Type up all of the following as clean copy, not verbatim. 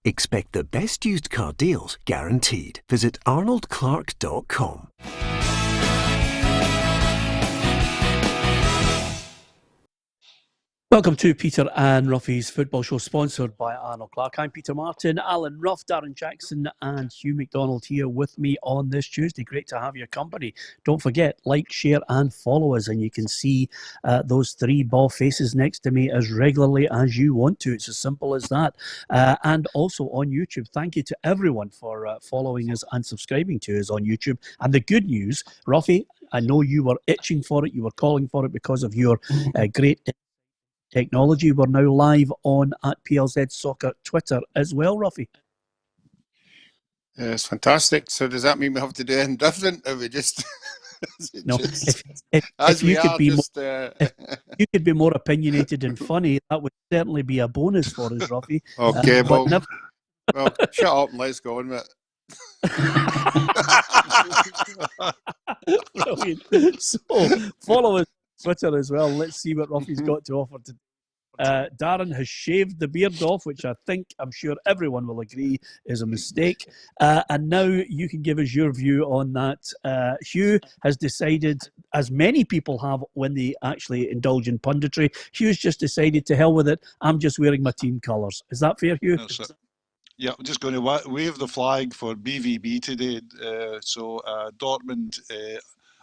Expect the best used car deals guaranteed. Visit arnoldclark.com. Welcome to Peter and Roughie's Football Show, sponsored by Arnold Clark. I'm Peter Martin, Alan Rough, Darren Jackson and Hugh McDonald here with me on this Tuesday. Great to have your company. Don't forget, like, share and follow us, and you can see those three ball faces next to me as regularly as you want to. It's as simple as that. And also on YouTube. Thank you to everyone for following us and subscribing to us on YouTube. And the good news, Roughie, I know you were itching for it. You were calling for it because of your great technology. We're now live on at PLZ Soccer Twitter as well, Rafi. It's fantastic. So does that mean we have to do anything different, or we just... No, if you could be more opinionated and funny, that would certainly be a bonus for us, Rafi. Okay, well, shut up and let's go on with it. Brilliant. So follow us on Twitter as well. Let's see what Rafi's got to offer today. Darin has shaved the beard off, which I'm sure everyone will agree is a mistake. And now you can give us your view on that. Hugh has decided, as many people have when they actually indulge in punditry, Hugh's just decided to hell with it. I'm just wearing my team colours. Is that fair, Hugh? That's it. Yeah, I'm just going to wave the flag for BVB today. So Dortmund,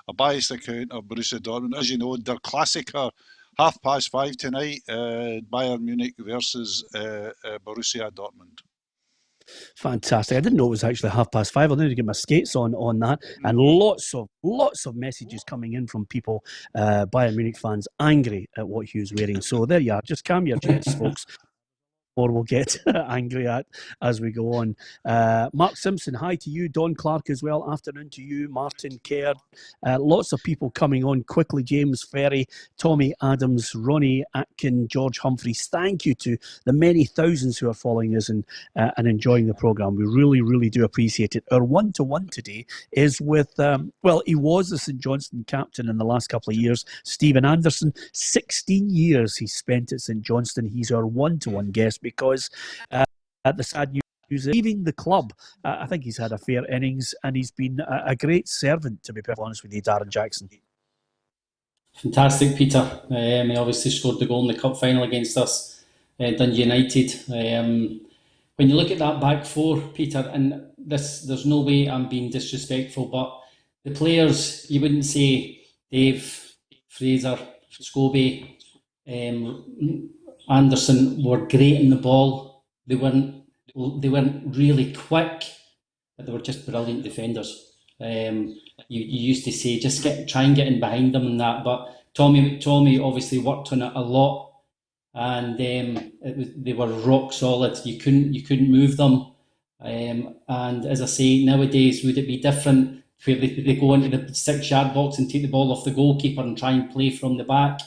a biased account of Borussia Dortmund. As you know, their Klassiker, 5:30 tonight, Bayern Munich versus Borussia Dortmund. Fantastic. I didn't know it was actually 5:30. I need to get my skates on that. And lots of messages coming in from people, Bayern Munich fans, angry at what Hugh's wearing. So there you are. Just calm your jets, folks. Or we'll get angry at as we go on. Mark Simpson, hi to you. Don Clark as well. Afternoon to you. Martin Kerr. Lots of people coming on quickly. James Ferry, Tommy Adams, Ronnie Atkin, George Humphreys. Thank you to the many thousands who are following us and enjoying the programme. We really, really do appreciate it. Our one-to-one today is with, he was the St Johnstone captain in the last couple of years, Stephen Anderson. 16 years he spent at St Johnstone. He's our one-to-one guest, because the sad news is leaving the club. I think he's had a fair innings, and he's been a great servant, to be perfectly honest with you, Darren Jackson. Fantastic, Peter. He obviously scored the goal in the cup final against us, Dundee United. When you look at that back four, Peter, and there's no way I'm being disrespectful, but the players, you wouldn't say Dave, Fraser, Scobie, Anderson were great in the ball. They weren't really quick, but they were just brilliant defenders. You used to say just try and get in behind them and that, but Tommy obviously worked on it a lot, and they were rock solid. You couldn't move them. And as I say, nowadays, would it be different where they go into the 6-yard box and take the ball off the goalkeeper and try and play from the back?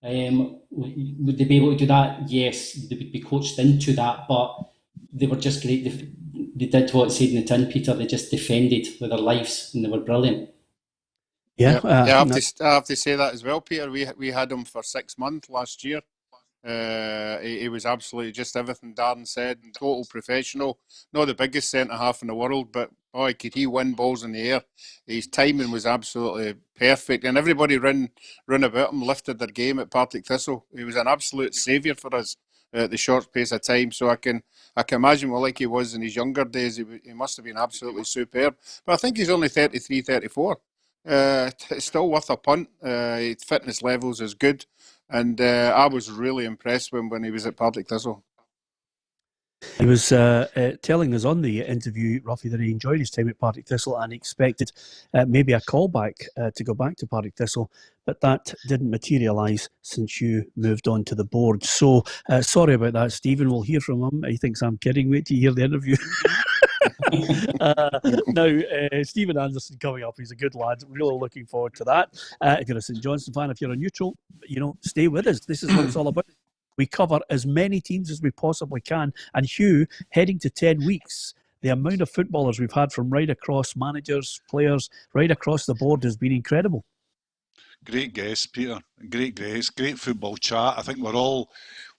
Would they be able to do that? Yes, they would be coached into that, but they were just great. They did what it said in the tin, Peter. They just defended with their lives, and they were brilliant. I have to say that as well, Peter. We had him for 6 months last year. He was absolutely just everything Darren said, total professional. Not the biggest centre-half in the world, but boy, could he win balls in the air. His timing was absolutely perfect, and everybody run about him, lifted their game at Partick Thistle. He was an absolute saviour for us at the short space of time. So I can imagine what like he was in his younger days. He must have been absolutely superb. But I think he's only 33, 34. It's still worth a punt. His fitness levels is good. And I was really impressed when he was at Partick Thistle. He was telling us on the interview, Rafi, that he enjoyed his time at Partick Thistle and expected maybe a callback to go back to Partick Thistle, but that didn't materialise since you moved on to the board. So sorry about that, Stephen. We'll hear from him. He thinks I'm kidding. Wait till you hear the interview. Now, Stephen Anderson coming up. He's a good lad. Really looking forward to that. If you're a St Johnstone fan, if you're a neutral, stay with us. This is what it's all about. We cover as many teams as we possibly can. And Hugh, heading to 10 weeks, the amount of footballers we've had from right across, managers, players, right across the board has been incredible. Great guest, Peter. Great guest. Great football chat. I think we're all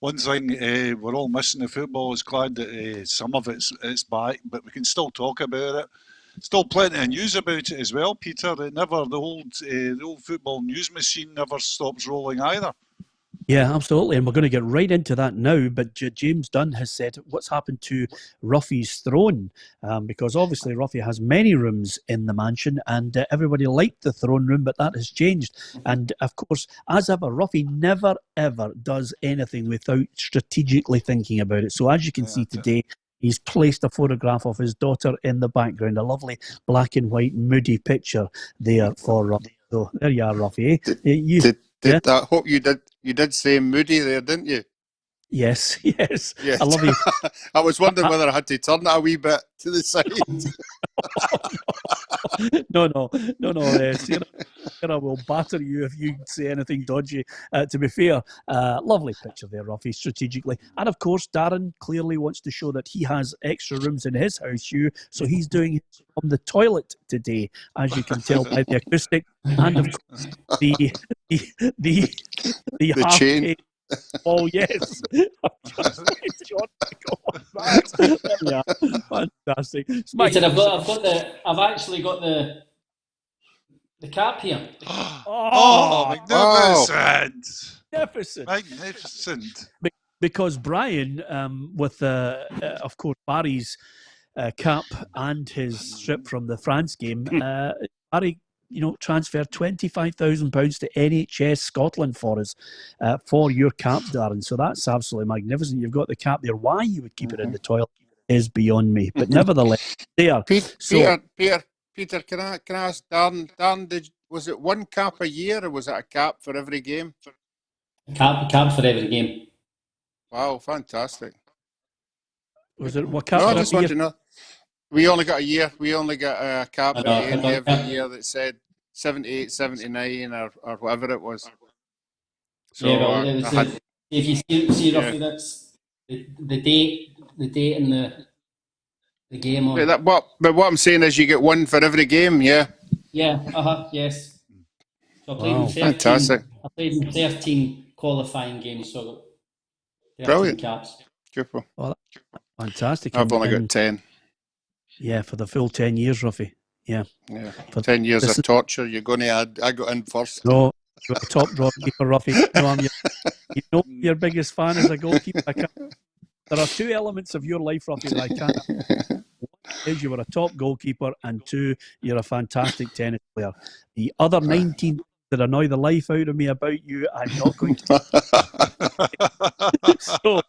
missing the football. It's glad that some of it's back, but we can still talk about it. Still plenty of news about it as well, Peter. The old football news machine never stops rolling either. Yeah, absolutely. And we're going to get right into that now. But James Dunn has said, what's happened to Roughie's throne? Because obviously Roughie has many rooms in the mansion and everybody liked the throne room, but that has changed. And of course, as ever, Roughie never, ever does anything without strategically thinking about it. So as you can see today, he's placed a photograph of his daughter in the background, a lovely black and white moody picture there for Roughie. So there you are, Roughie. I hope you did say moody there, didn't you? Yes. Yes. I love you. I was wondering whether I had to turn it a wee bit to the side. No. Sarah will batter you if you say anything dodgy. To be fair, lovely picture there, Rafi, strategically. And of course, Darin clearly wants to show that he has extra rooms in his house, Hugh. So he's doing it from the toilet today, as you can tell by the acoustic. And of course, the half chain. Oh yes. Yeah, fantastic. I've actually got the cap here. Magnificent. Because Brian, with of course Barry's cap and his strip from the France game, Barry, transferred £25,000 to NHS Scotland for us, for your cap, Darren. So that's absolutely magnificent. You've got the cap there. Why you would keep it in the toilet is beyond me. But nevertheless, there. Peter, can I ask Darren, was it one cap a year or was it a cap for every game? Cap for every game. Wow, fantastic. Was it what cap? No, I just want to know. We only got a year. We only got a cap at the end of every year that said 78, 79 or whatever it was. So if you see roughly that's the date and the game on. But what I'm saying is you get one for every game, yeah? Yeah, yes. So I played in 13, fantastic. I played in 13 qualifying games, so I got 13 Brilliant. caps. Beautiful. Well, fantastic. I've only got 10. Yeah, for the full 10 years, Rafi. Yeah. For 10 years of torture, you're going to add. I got in first. No, you're a top draw keeper, Rafi. No, I'm your biggest fan as a goalkeeper. There are two elements of your life, Rafi, that I can't. One is you were a top goalkeeper, and two, you're a fantastic tennis player. The other 19 that annoy the life out of me about you, I'm not going to. So,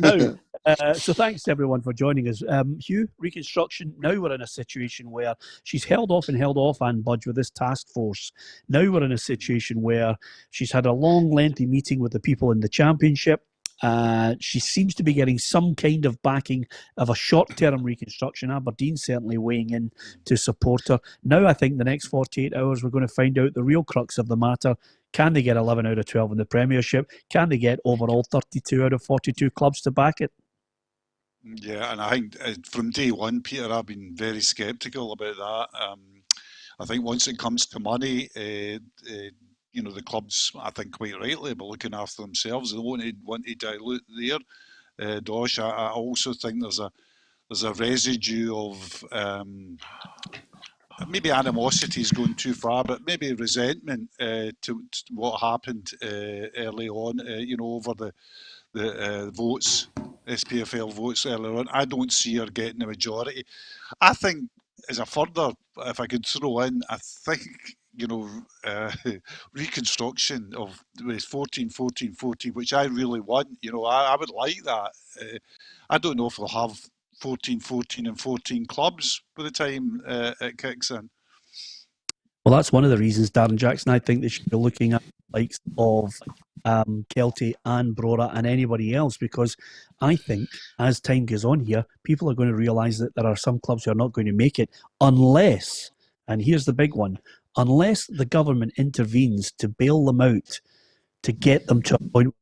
now. So thanks to everyone for joining us. Hugh, reconstruction, now we're in a situation where she's held off and Budge with this task force. Now we're in a situation where she's had a long, lengthy meeting with the people in the championship. She seems to be getting some kind of backing of a short-term reconstruction. Aberdeen certainly weighing in to support her. Now I think the next 48 hours we're going to find out the real crux of the matter. Can they get 11 out of 12 in the Premiership? Can they get overall 32 out of 42 clubs to back it? Yeah, and I think from day one, Peter, I've been very sceptical about that. I think once it comes to money, the clubs, I think quite rightly, but looking after themselves, they want to dilute their dosh. I also think there's a residue of maybe animosity is going too far, but maybe resentment to what happened early on, over the votes, SPFL votes earlier on. I don't see her getting the majority. I think, as a further, if I could throw in, I think, reconstruction of with 14, which I really want, I would like that. I don't know if we'll have 14 and 14 clubs by the time it kicks in. Well, that's one of the reasons, Darren Jackson, I think they should be looking at the likes of Kelty and Brora and anybody else, because I think as time goes on here, people are going to realise that there are some clubs who are not going to make it unless, and here's the big one, unless the government intervenes to bail them out, to get them to a point where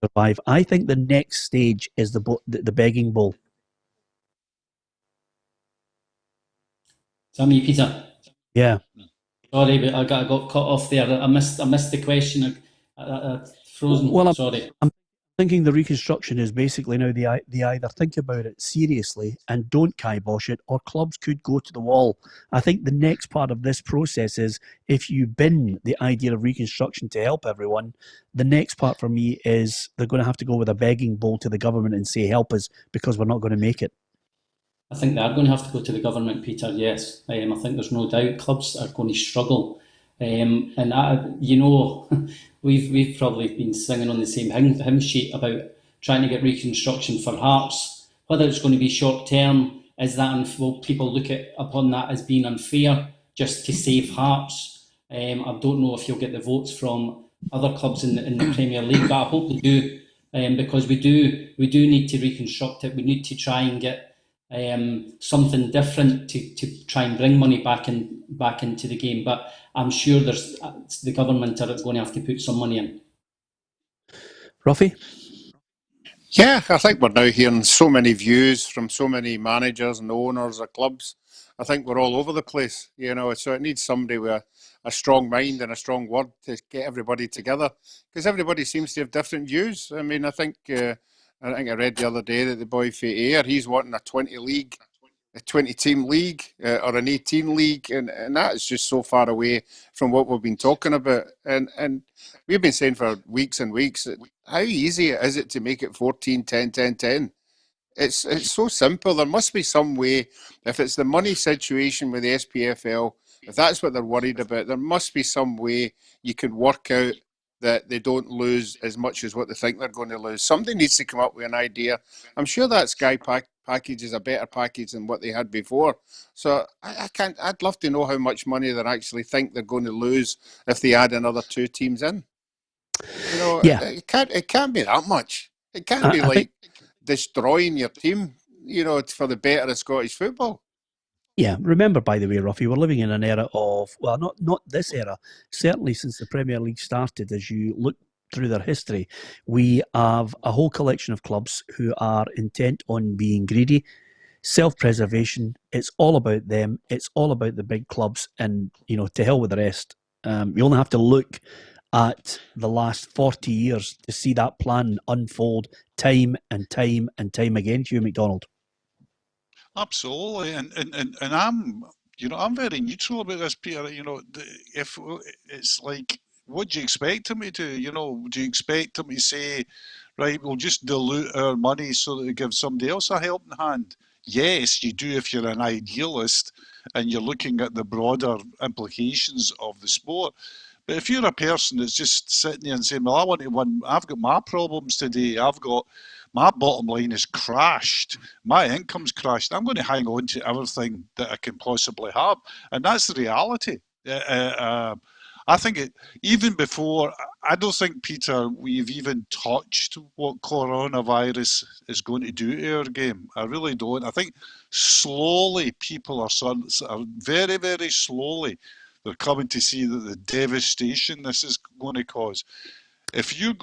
they survive. I think the next stage is the begging bowl. Is that me, Peter? Yeah. Sorry, but I got cut off there. I missed the question. Frozen. Well, Sorry. I'm thinking the reconstruction is basically now they either think about it seriously and don't kibosh it, or clubs could go to the wall. I think the next part of this process is, if you bin the idea of reconstruction to help everyone, the next part for me is they're going to have to go with a begging bowl to the government and say, help us, because we're not going to make it. I think they are going to have to go to the government, Peter, yes. I think there's no doubt clubs are going to struggle. We've probably been singing on the same hymn sheet about trying to get reconstruction for Hearts. Whether it's going to be short term, will people look upon that as being unfair just to save Hearts? I don't know if you'll get the votes from other clubs in the Premier League, but I hope they do, because we do need to reconstruct it. We need to try and get something different to try and bring money back into the game. But I'm sure the government are going to have to put some money in. Roughie? Yeah, I think we're now hearing so many views from so many managers and owners of clubs. I think we're all over the place, so it needs somebody with a strong mind and a strong word to get everybody together, because everybody seems to have different views. I mean, I think I read the other day that the boy for Ayr, he's wanting a 20-team league or an 18 league, and that is just so far away from what we've been talking about. And we've been saying for weeks and weeks how easy is it to make it 14, 10, 10, 10. It's so simple. There must be some way, if it's the money situation with the SPFL, if that's what they're worried about, there must be some way you can work out that they don't lose as much as what they think they're going to lose. Somebody needs to come up with an idea. I'm sure that Sky package is a better package than what they had before. So I'd love to know how much money they actually think they're going to lose if they add another 2 teams in. Yeah. It can't be that much. It can't be like destroying your team, for the better of Scottish football. Yeah, remember, by the way, Roughie, we're living in an era of, well, not this era, certainly since the Premier League started. As you look through their history, we have a whole collection of clubs who are intent on being greedy, self-preservation. It's all about them. It's all about the big clubs, and, to hell with the rest. You only have to look at the last 40 years to see that plan unfold time and time and time again, Hugh McDonald. Absolutely, and I'm very neutral about this, Peter. If it's like, what do you expect them to do? Do you expect them to say, right, we'll just dilute our money so that we give somebody else a helping hand? Yes, you do if you're an idealist and you're looking at the broader implications of the sport. But if you're a person that's just sitting there and saying, well, I want to win, I've got my problems today, my bottom line is crashed, my income's crashed, I'm going to hang on to everything that I can possibly have. And that's the reality. I think even before, I don't think, Peter, we've even touched what coronavirus is going to do to our game. I really don't. I think slowly people are very, very slowly, they're coming to see that the devastation this is going to cause. If you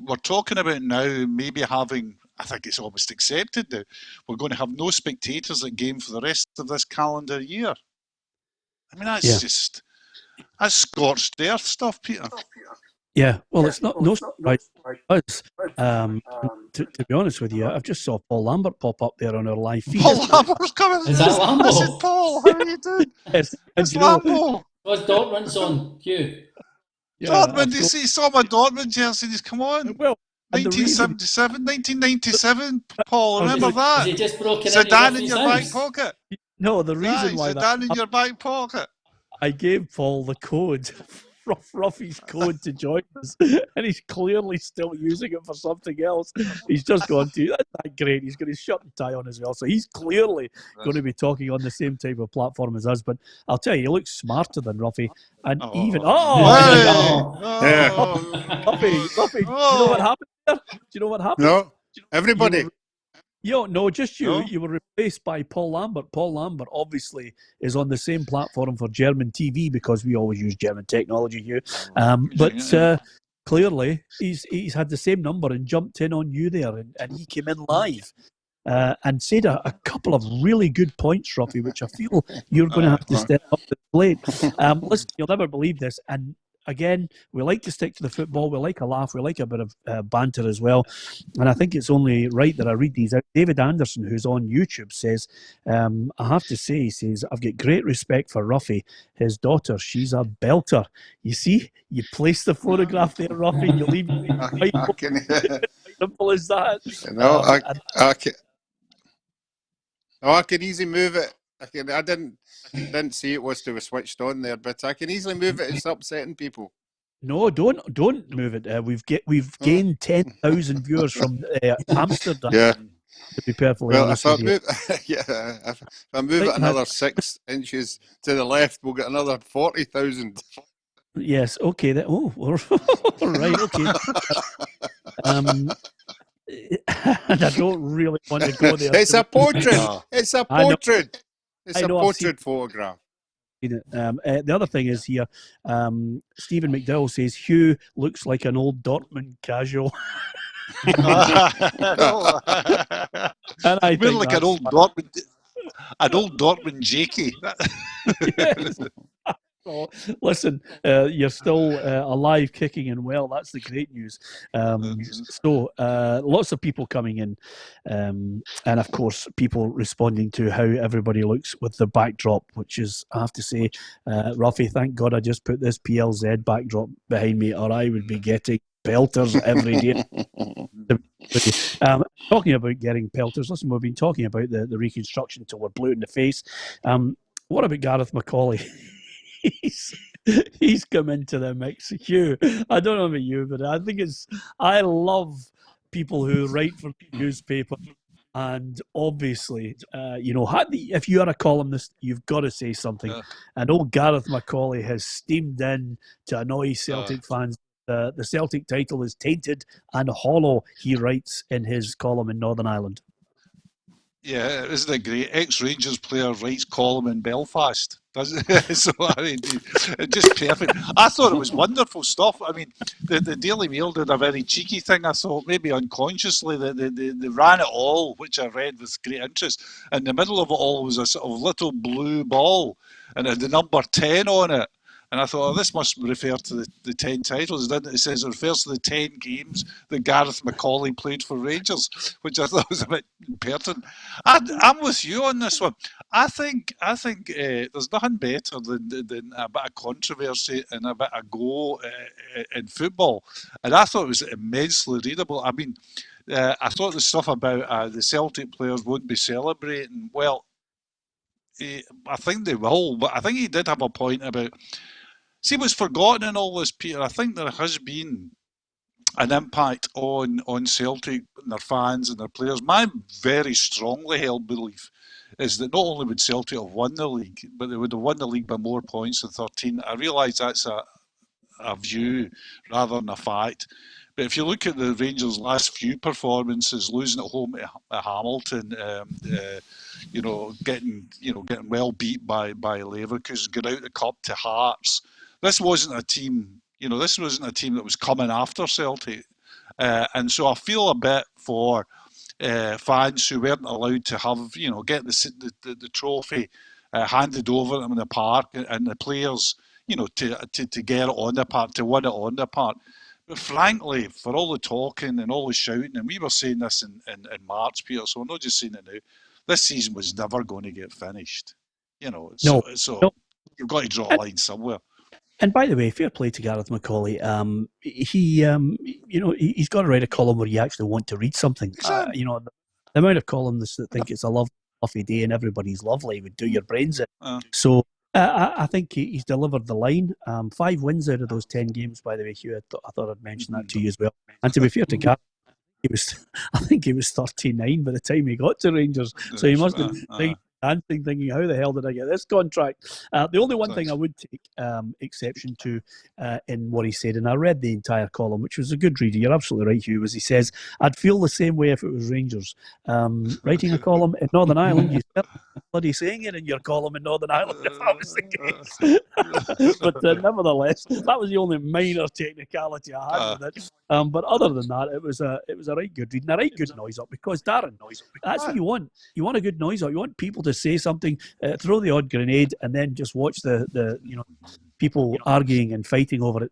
we're talking about now maybe having, I think it's almost accepted now, we're going to have no spectators at game for the rest of this calendar year. I mean, that's scorched earth stuff, Peter. Yeah, well, it's not no surprise for us. To be honest with you, I've just saw Paul Lambert pop up there on our live feed. Paul Lambert's coming. Is that Lambo? I said, Paul, how are you doing? Yes, It's Lambo. What's Dortmund's on, Hugh? Yeah, Dortmund, he saw my Dortmund jersey, he's come on. Well, 1997, Paul, remember that? Has he just broken Zidane in into your back pocket. No, the reason why Zidane in your back pocket. I gave Paul the code, Ruffy's code to join us, and he's clearly still using it for something else. He's just gone to, that's not great. He's got his shirt and tie on as well, so he's clearly going to be talking on the same type of platform as us. But I'll tell you, he looks smarter than Ruffy, and even Ruffy, do you know what happened there? Do you know what happened? No, everybody. No, just you. No? You were replaced by Paul Lambert. Paul Lambert obviously is on the same platform for German TV because we always use German technology here. But clearly he's had the same number and jumped in on you there, and he came in live. and said a couple of really good points, Roughie, which I feel you're going to have to step up to the plate. Listen, you'll never believe this, and again, we like to stick to the football. We like a laugh. We like a bit of banter as well. And I think it's only right that I read these out. David Anderson, who's on YouTube, says, I have to say, he says, I've got great respect for Roughie. His daughter, she's a belter. You see, you place the photograph there, Roughie. You leave it right. Simple as that. No, I can easily move it. I didn't see it was to be switched on there, but I can easily move it. It's upsetting people. No, don't move it. We've gained 10,000 viewers from Amsterdam. Yeah. To be perfectly honest with you. If I move it another 6 inches to the left, we'll get another 40,000. Yes. Okay. Right. Okay. And I don't really want to go there. It's a portrait. It's a portrait. It's a portrait photograph. The other thing is here, Stephen McDowell says Hugh looks like an old Dortmund casual. And I think like an old Dortmund Jakey. Yes. Oh, listen, you're still alive, kicking and well. That's the great news. So lots of people coming in, and of course people responding to how everybody looks with the backdrop, which is, I have to say, Rafi, thank God I just put this PLZ backdrop behind me, or I would be getting pelters every day. Talking about getting pelters, listen, we've been talking about the reconstruction till we're blue in the face. What about Gareth McCauley? He's come into the mix. Hugh, I don't know about you, but I love people who write for newspaper, and obviously, if you are a columnist, you've got to say something. And old Gareth McCauley has steamed in to annoy Celtic fans. The Celtic title is tainted and hollow, he writes in his column in Northern Ireland. Yeah, isn't it great? Ex-Rangers player writes column in Belfast. So, I mean, it's just perfect. I thought it was wonderful stuff. I mean, the Daily Mail did a very cheeky thing, I thought, maybe unconsciously. They ran it all, which I read with great interest. In the middle of it all was a sort of little blue ball, and it had the number 10 on it. And I thought, this must refer to the 10 titles. It says it refers to the 10 games that Gareth McCauley played for Rangers, which I thought was a bit impertinent. I'm with you on this one. I think there's nothing better than a bit of controversy and a bit of go in football. And I thought it was immensely readable. I mean, I thought the stuff about the Celtic players won't be celebrating. Well, I think they will, but I think he did have a point about... See, what's forgotten in all this, Peter, I think there has been an impact on Celtic and their fans and their players. My very strongly held belief is that not only would Celtic have won the league, but they would have won the league by more points than 13. I realise that's a view rather than a fact. But if you look at the Rangers' last few performances, losing at home at Hamilton, getting well beat by Leverkusen, going out the cup to Hearts. This wasn't a team. This wasn't a team that was coming after Celtic, and so I feel a bit for fans who weren't allowed to have get the trophy handed over to them in the park, and the players to get it on the park, to win it on the park. But frankly, for all the talking and all the shouting, and we were saying this in March, Peter, so we're not just saying it now, this season was never going to get finished. So you've got to draw a line somewhere. And by the way, fair play to Gareth McCauley. He's got to write a column where you actually want to read something. The amount of columnists that think it's a lovely day and everybody's lovely would do your brains in. So I think he's delivered the line. 5 wins out of those 10 games, by the way, Hugh. I thought I'd mention that to you as well. And to be fair to Gareth, I think he was 39 by the time he got to Rangers. So he must have been thinking, how the hell did I get this contract? The only one thing I would take exception to in what he said, and I read the entire column, which was a good reading, you're absolutely right, Hugh, was he says, I'd feel the same way if it was Rangers. Writing a column in Northern Ireland, bloody saying it in your column in Northern Ireland if that was the case. But nevertheless, that was the only minor technicality I had with it. But other than that, it was a right good reading, a right good noise up. Because Darren, that's what you want. You want a good noise up. You want people to say something, throw the odd grenade, and then just watch the people arguing and fighting over it.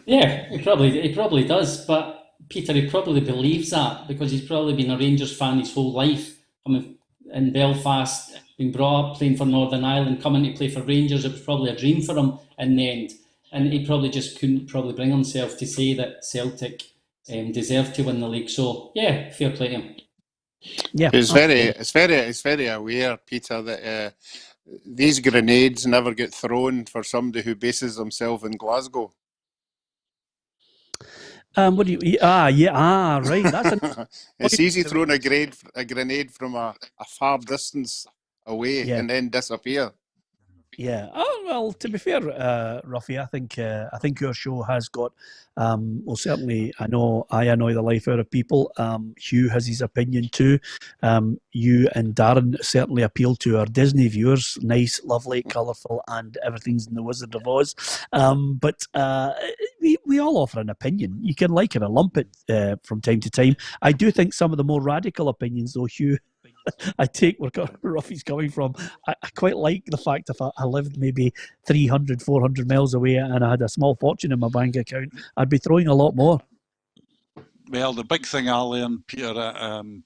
Yeah, he probably does. But Peter, he probably believes that because he's probably been a Rangers fan his whole life. Coming in Belfast, being brought up playing for Northern Ireland, coming to play for Rangers, it was probably a dream for him in the end. And he probably just couldn't bring himself to say that Celtic deserved to win the league. So yeah, fair play to him. Yeah, it's very aware, Peter, that these grenades never get thrown for somebody who bases himself in Glasgow. What do you? Right. That's it's easy throwing a grenade from a far distance away and then disappear. Yeah. Oh well. To be fair, Roughie, I think your show has got. Well, certainly, I know I annoy the life out of people. Hugh has his opinion too. You and Darin certainly appeal to our Disney viewers. Nice, lovely, colourful, and everything's in the Wizard of Oz. But we all offer an opinion. You can like it or lump it from time to time. I do think some of the more radical opinions, though, Hugh, I take where Roughie's coming from. I quite like the fact if I lived maybe 300, 400 miles away and I had a small fortune in my bank account, I'd be throwing a lot more. Well, the big thing I learned, Peter,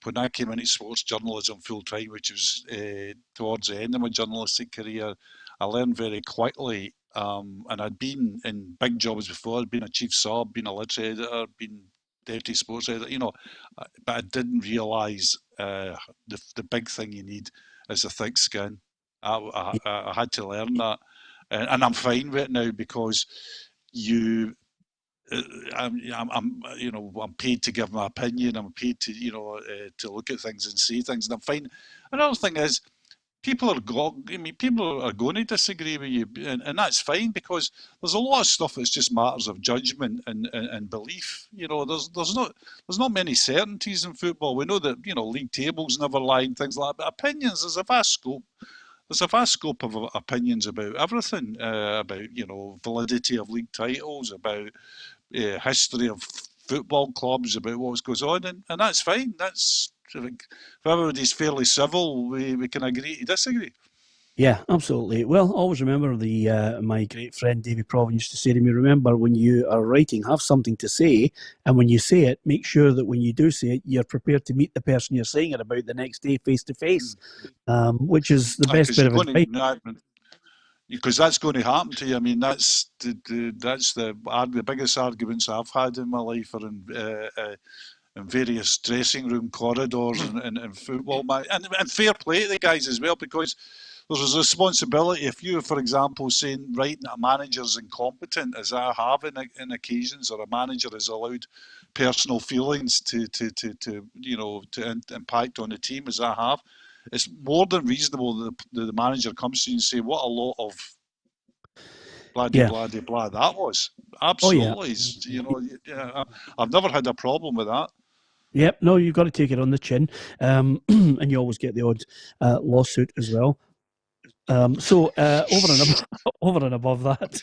when I came into sports journalism full time, which was towards the end of my journalistic career, I learned very quickly, and I'd been in big jobs before. I'd been a chief sub, been a literary editor, been deputy sports editor, but I didn't realise the big thing you need is a thick skin. I had to learn that, and I'm fine with it now because I'm paid to give my opinion. I'm paid to to look at things and say things, and I'm fine. Another thing is, people are going to disagree with you, and that's fine because there's a lot of stuff that's just matters of judgment and belief. There's not many certainties in football. We know that league tables never lie and things like that. But opinions, there's a vast scope. There's a vast scope of opinions about everything, about validity of league titles, about history of football clubs, about what goes on, and that's fine. That's if everybody's fairly civil, we can agree to disagree. Yeah, absolutely. Well, always remember my great friend David Provan used to say to me, remember when you are writing, have something to say, and when you say it, make sure that when you do say it, you're prepared to meet the person you're saying it about the next day face to face, which is the best bit of advice. Because that's going to happen to you. I mean, that's the biggest arguments I've had in my life are in various dressing room corridors and football match, and fair play to the guys as well, because there's a responsibility. If you, for example, saying right that a manager's incompetent, as I have in occasions, or a manager has allowed personal feelings to impact on the team, as I have, it's more than reasonable that the manager comes to you and say, what a lot of blah blah that was. Absolutely. Oh, yeah. I've never had a problem with that. Yep, no, you've got to take it on the chin, and you always get the odd lawsuit as well. So over and above that,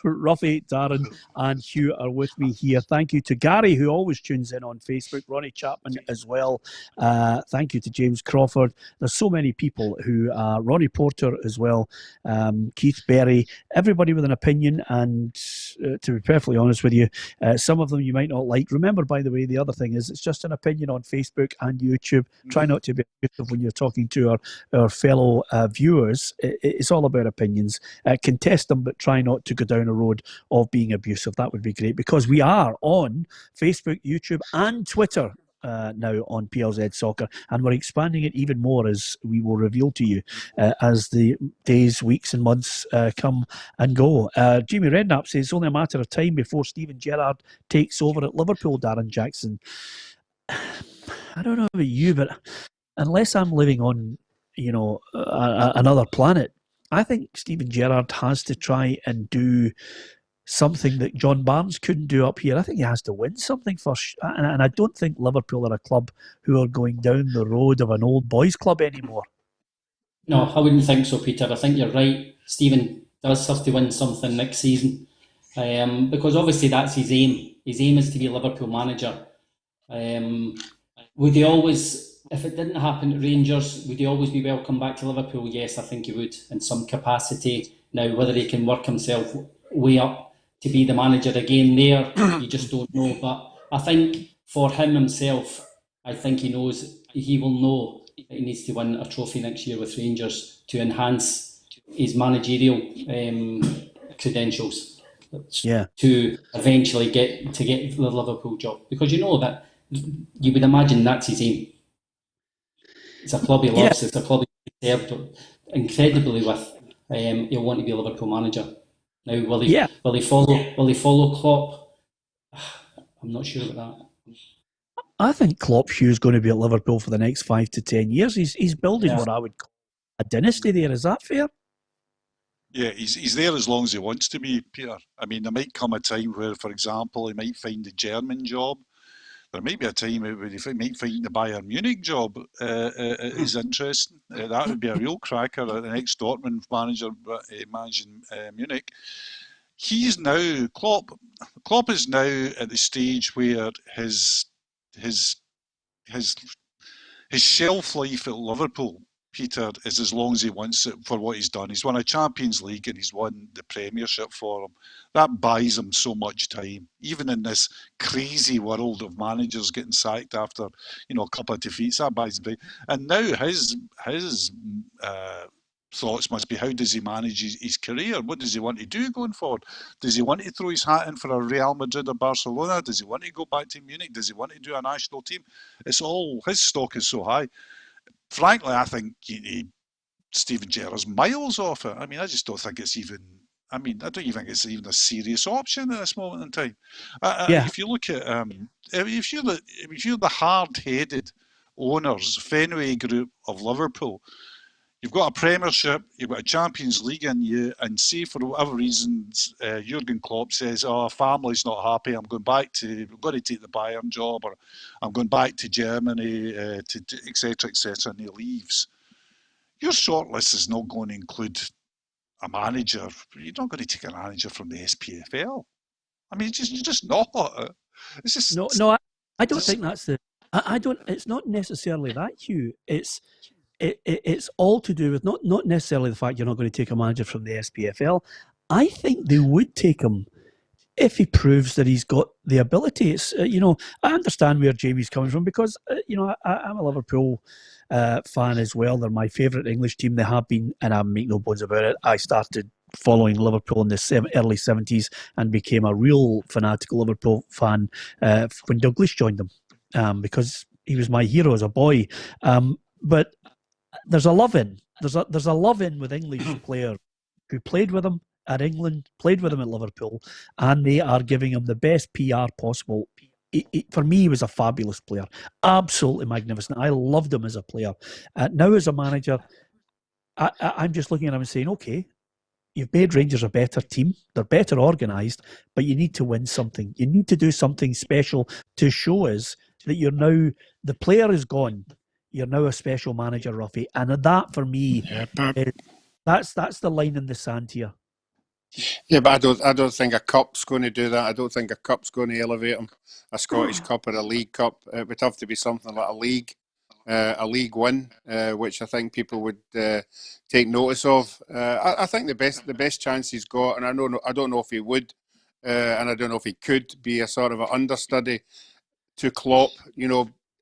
Roughie, Darin, and Hugh are with me here. Thank you to Gary, who always tunes in on Facebook, Ronnie Chapman as well. Thank you to James Crawford. There's so many people who Ronnie Porter as well, Keith Berry, everybody with an opinion, and to be perfectly honest with you, some of them you might not like. Remember, by the way, the other thing is it's just an opinion on Facebook and YouTube. Try not to be abusive when you're talking to our fellow viewers. It's all about opinions. Contest them, but try not to go down a road of being abusive. That would be great, because we are on Facebook, YouTube, and Twitter now on PLZ Soccer, and we're expanding it even more, as we will reveal to you as the days, weeks, and months come and go. Jamie Redknapp says it's only a matter of time before Steven Gerrard takes over at Liverpool. Darren Jackson. I don't know about you, but unless I'm living on another planet, I think Steven Gerrard has to try and do something that John Barnes couldn't do up here. I think he has to win something first. And I don't think Liverpool are a club who are going down the road of an old boys club anymore. No, I wouldn't think so, Peter. I think you're right. Stephen does have to win something next season. Because obviously that's his aim. His aim is to be Liverpool manager. Would he always, if it didn't happen at Rangers, would he always be welcome back to Liverpool? Yes, I think he would in some capacity. Now, whether he can work himself way up to be the manager again there, you just don't know. But I think for him himself, I think he knows, he will know that he needs to win a trophy next year with Rangers to enhance his managerial credentials. Yeah. To eventually get the Liverpool job, because you know that you would imagine that's his aim. It's a club he loves. It's a club he served incredibly with. He'll want to be a Liverpool manager. Now, will he follow Klopp? I'm not sure about that. I think Klopp is going to be at Liverpool for the next 5 to 10 years. He's building what I would call a dynasty there. Is that fair? Yeah, he's there as long as he wants to be, Peter. I mean, there might come a time where, for example, he might find the German job. There might be a time where he might find the Bayern Munich job is interesting. That would be a real cracker. The next Dortmund manager managing Munich. He's now Klopp is now at the stage where his shelf life at Liverpool, Peter, is as long as he wants it for what he's done. He's won a Champions League and he's won the Premiership for him. That buys him so much time, even in this crazy world of managers getting sacked after, a couple of defeats. That buys him time. And now his thoughts must be, how does he manage his career? What does he want to do going forward? Does he want to throw his hat in for a Real Madrid or Barcelona? Does he want to go back to Munich? Does he want to do a national team? It's all, his stock is so high. Frankly, I think Steven Gerrard's miles off it. I mean, I just don't think it's even, I don't even think it's even a serious option at this moment in time. If you look at, if you're the hard-headed owners, Fenway Group of Liverpool, you've got a Premiership, you've got a Champions League in you, and say for whatever reasons, Jurgen Klopp says, family's not happy, I'm going to take the Bayern job, or I'm going back to Germany, etc., and he leaves. Your shortlist is not going to include a manager. You're not going to take a manager from the SPFL. I mean, you're just not. It's just... No, I don't think that's the... I don't... It's not necessarily that, Hugh. It's all to do with not necessarily the fact you're not going to take a manager from the SPFL. I think they would take him if he proves that he's got the ability. It's I understand where Jamie's coming from, because I'm a Liverpool fan as well. They're my favourite English team. They have been, and I make no bones about it. I started following Liverpool in the early 70s and became a real fanatical Liverpool fan when Douglas joined them, because he was my hero as a boy. But there's a love in. There's a love in with English players who played with him at England, played with him at Liverpool, and they are giving him the best PR possible. For me, he was a fabulous player, absolutely magnificent. I loved him as a player. Now, as a manager, I'm just looking at him and saying, okay, you've made Rangers a better team. They're better organised, but you need to win something. You need to do something special to show us that you're now, the player is gone. You're now a special manager, Roughie. And that, for me, that's the line in the sand here. Yeah, but I don't think a cup's going to do that. I don't think a cup's going to elevate him. A Scottish Cup or a League Cup. It would have to be something like a league win, which I think people would take notice of. I think the best chance he's got, and I don't know if he would, and I don't know if he could be a sort of an understudy to Klopp,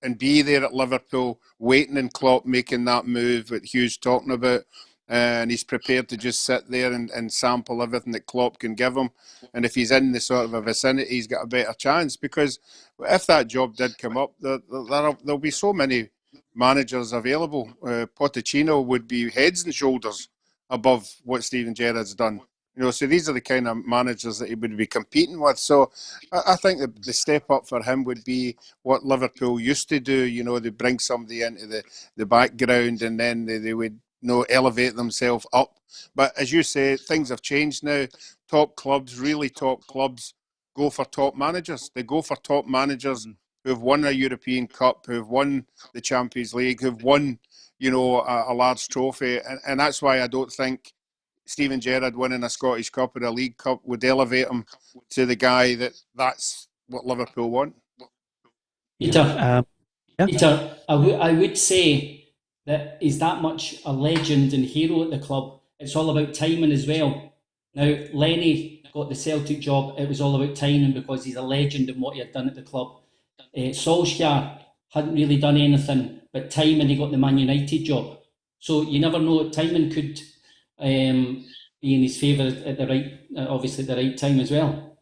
and be there at Liverpool, waiting in Klopp making that move that Hugh's talking about. And he's prepared to just sit there and sample everything that Klopp can give him. And if he's in the sort of a vicinity, he's got a better chance. Because if that job did come up, there'll be so many managers available. Pochettino would be heads and shoulders above what Steven Gerrard's done. So these are the kind of managers that he would be competing with. So I think the step up for him would be what Liverpool used to do. They bring somebody into the background, and then they would elevate themselves up. But as you say, things have changed now. Top clubs, really top clubs, go for top managers. They go for top managers who have won a European Cup, who have won the Champions League, who've won, a large trophy. And that's why I don't think Steven Gerrard winning a Scottish Cup or a League Cup would elevate him to the guy that's what Liverpool want. Peter, Peter, I would say that he's that much a legend and hero at the club. It's all about timing as well. Now, Lenny got the Celtic job. It was all about timing because he's a legend in what he had done at the club. Solskjaer hadn't really done anything, but timing, he got the Man United job. So you never know, timing could be in his favour at the right, obviously at the right time as well.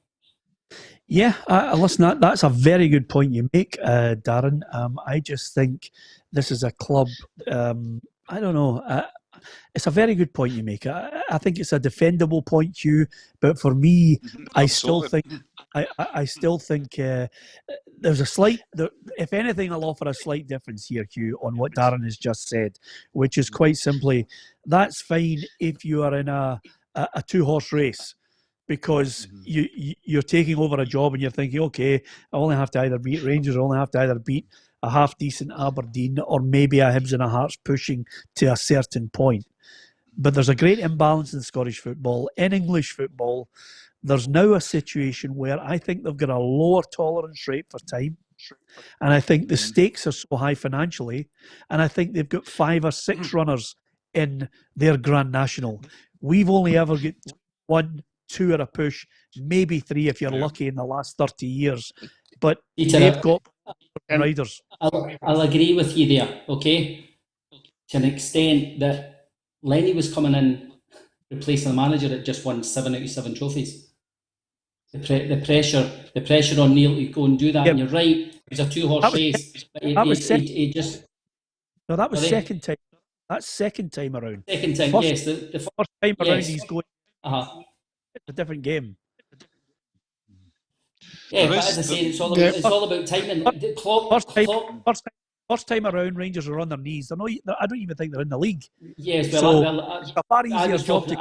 Yeah, listen, that's a very good point you make, Darren. I just think this is a club, I don't know, it's a very good point you make. I think it's a defendable point, Hugh, but for me, I still think there's a slight, if anything, I'll offer a slight difference here, Hugh, on what Darren has just said, which is quite simply, that's fine if you are in a two-horse race, because you're taking over a job and you're thinking, okay, I only have to either beat Rangers, or only have to either beat a half-decent Aberdeen, or maybe a Hibs and a Hearts pushing to a certain point. But there's a great imbalance in Scottish football. In English football, there's now a situation where I think they've got a lower tolerance rate for time. And I think the stakes are so high financially. And I think they've got 5 or 6 runners in their Grand National. We've only ever got 1, 2 at a push, maybe 3 if you're lucky in the last 30 years. But they've got riders. I'll agree with you there, okay? To an extent that Lenny was coming in replacing the manager that just won 7 out of 7 trophies. The pressure on Neil to go and do that, and you're right, it's a two-horse race. That was second time. That's second time around. Second time, first, yes. The first time around, he's going. It's a different game. Yeah, but as I say, it's all about timing. First time around, Rangers are on their knees. I don't even think they're in the league. Yes, well, I was talking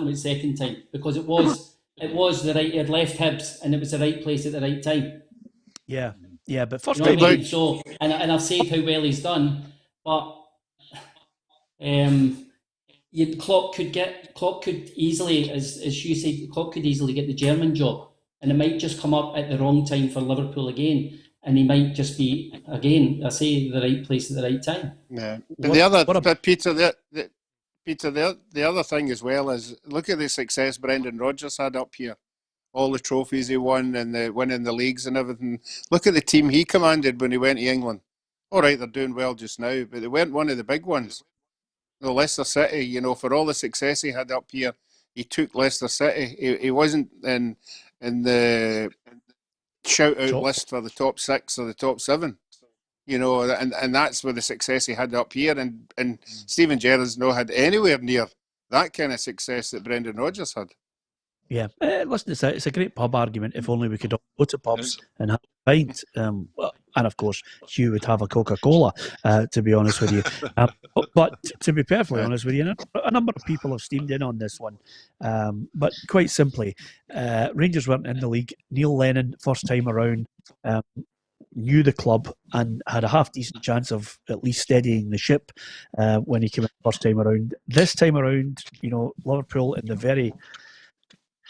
about second time, because it was the right. It left Hibs, and it was the right place at the right time. Yeah, but first time. time. So, and I've said how well he's done, but Klopp could easily, as you said, Klopp could easily get the German job, and it might just come up at the wrong time for Liverpool again, and he might just be, again, I say, the right place at the right time. Yeah, but the other thing as well is, look at the success Brendan Rodgers had up here, all the trophies he won and the winning the leagues and everything. Look at the team he commanded when he went to England. All right, they're doing well just now, but they weren't one of the big ones. No, Leicester City, for all the success he had up here, he took Leicester City. He wasn't in the shout-out list for the top 6 or the top 7. And that's where the success he had up here. And Steven Gerrard's not had anywhere near that kind of success that Brendan Rodgers had. Yeah, listen, it's a great pub argument. If only we could all go to pubs and have a pint. And of course, Hugh would have a Coca-Cola, to be honest with you. But to be perfectly honest with you, a number of people have steamed in on this one. But quite simply, Rangers weren't in the league. Neil Lennon, first time around, knew the club and had a half-decent chance of at least steadying the ship when he came in first time around. This time around, Liverpool in the very...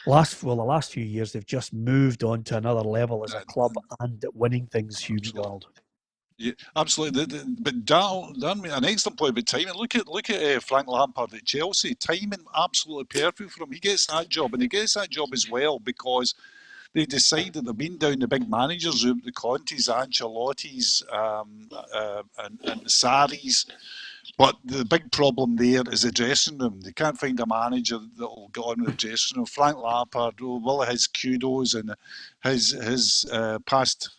the last few years, they've just moved on to another level as a club and winning things, Hugh McDonald. Yeah, absolutely. But Darren made an excellent point about timing. Look at Frank Lampard at Chelsea. Timing absolutely perfect for him. He gets that job, and he gets that job as well because they decided they've been down the big managers route, the Contes, Ancelottis, and the Sarris. But the big problem there is the dressing room. They can't find a manager that will get on with the dressing room. Frank Lampard, will his kudos and his past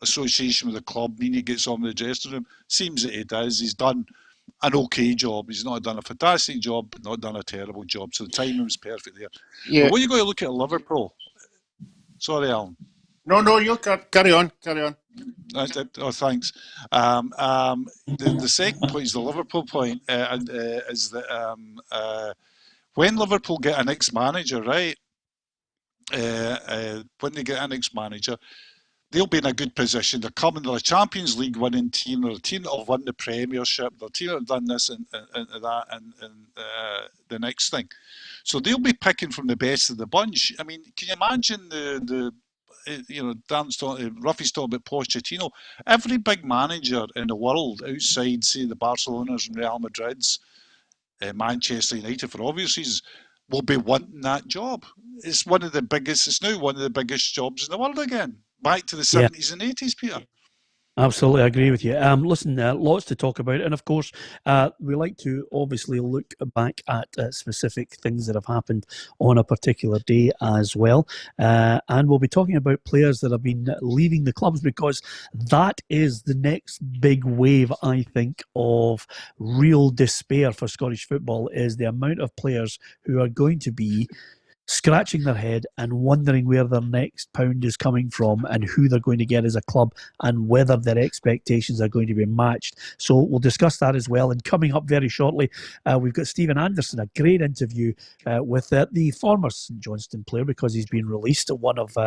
association with the club mean he gets on with the dressing room? Seems that he does. He's done an okay job. He's not done a fantastic job, but not done a terrible job. So the timing was perfect there. Yeah. But when you go to look at Liverpool, sorry, Alan. No, you carry on. Oh, thanks. The second point is the Liverpool point, is that when Liverpool get an ex-manager, right? When they get an ex-manager, they'll be in a good position. They're coming. They're a Champions League winning team. They're a team that have won the Premiership. They're a team that have done this and that and the next thing. So they'll be picking from the best of the bunch. I mean, can you imagine the Darren's talking, Roughie's talking about Pochettino. Every big manager in the world outside, say, the Barcelonas and Real Madrids, Manchester United, for obvious reasons, will be wanting that job. It's one of the biggest. It's now one of the biggest jobs in the world again. Back to the 70s and 80s, Peter. Absolutely, I agree with you. Listen, lots to talk about, and of course, we like to obviously look back at specific things that have happened on a particular day as well. And we'll be talking about players that have been leaving the clubs, because that is the next big wave, I think, of real despair for Scottish football, is the amount of players who are going to be scratching their head and wondering where their next pound is coming from and who they're going to get as a club and whether their expectations are going to be matched. So we'll discuss that as well. And coming up very shortly, we've got Stephen Anderson, a great interview with the former St Johnstone player, because he's been released, one of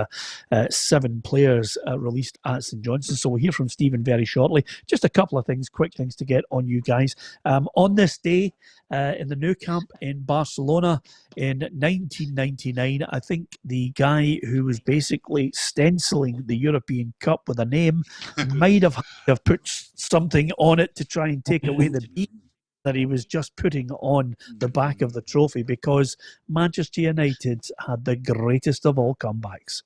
7 players released at St Johnstone. So we'll hear from Stephen very shortly. Just a couple of things, quick things to get on you guys. On this day, in the Nou Camp in Barcelona in 1999, I think the guy who was basically stenciling the European Cup with a name might have put something on it to try and take away the beat that he was just putting on the back of the trophy, because Manchester United had the greatest of all comebacks.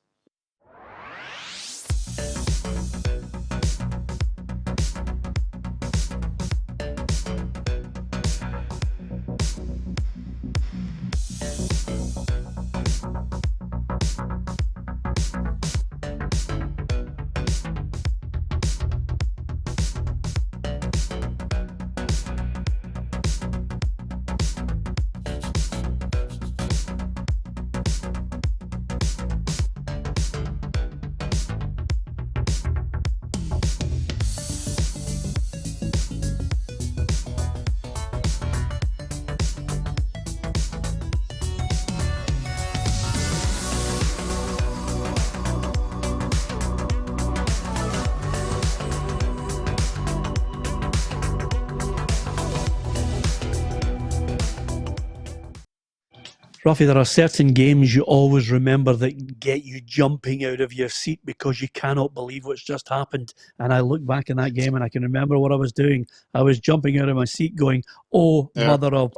Rafi, there are certain games you always remember that get you jumping out of your seat because you cannot believe what's just happened. And I look back in that game and I can remember what I was doing. I was jumping out of my seat going, oh, mother of,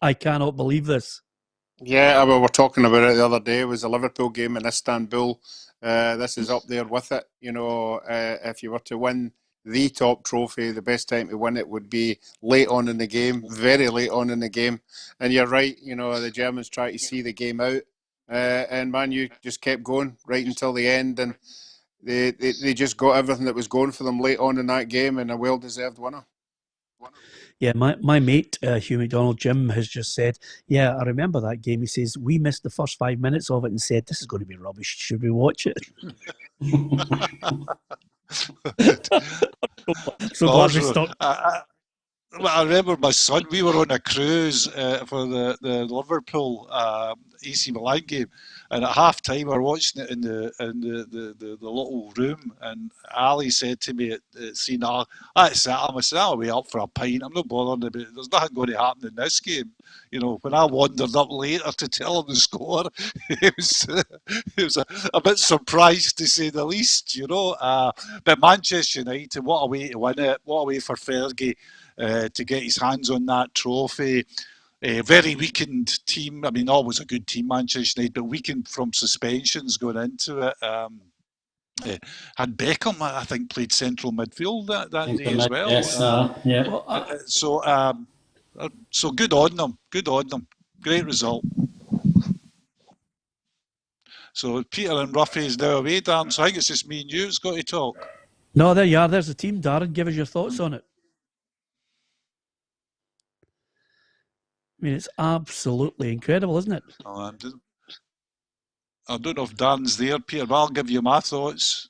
I cannot believe this. Yeah, we were talking about it the other day. It was a Liverpool game in Istanbul. This is up there with it. You know, if you were to win the top trophy, the best time to win it would be late on in the game, very late on in the game. And you're right, you know, the Germans try to see the game out. And Man U just kept going right until the end. And they just got everything that was going for them late on in that game, and a well-deserved winner. Yeah, my mate, Hugh McDonald, Jim, has just said, yeah, I remember that game. He says, we missed the first 5 minutes of it and said, this is going to be rubbish. Should we watch it? So glad we stopped. I remember my son, we were on a cruise for the Liverpool AC Milan game, and at half time we were watching it in the little room, and Ali said to me at scene, that's it, I said, I'll be up for a pint, I'm not bothered about it, there's nothing going to happen in this game. You know, when I wandered up later to tell him the score, it was a bit surprised, to say the least, you know. But Manchester United, what a way to win it, what a way for Fergie to get his hands on that trophy. A very weakened team. I mean, always a good team, Manchester United, but weakened from suspensions going into it. Had Beckham, I think, played central midfield that day as well. Yes, yeah. So good on them. Good on them. Great result. So Peter and Roughie is now away, Darren. So I think it's just me and you that's got to talk. No, there you are. There's the team, Darin. Give us your thoughts on it. I mean, it's absolutely incredible, isn't it? I don't know if Darren's there, Peter, but I'll give you my thoughts.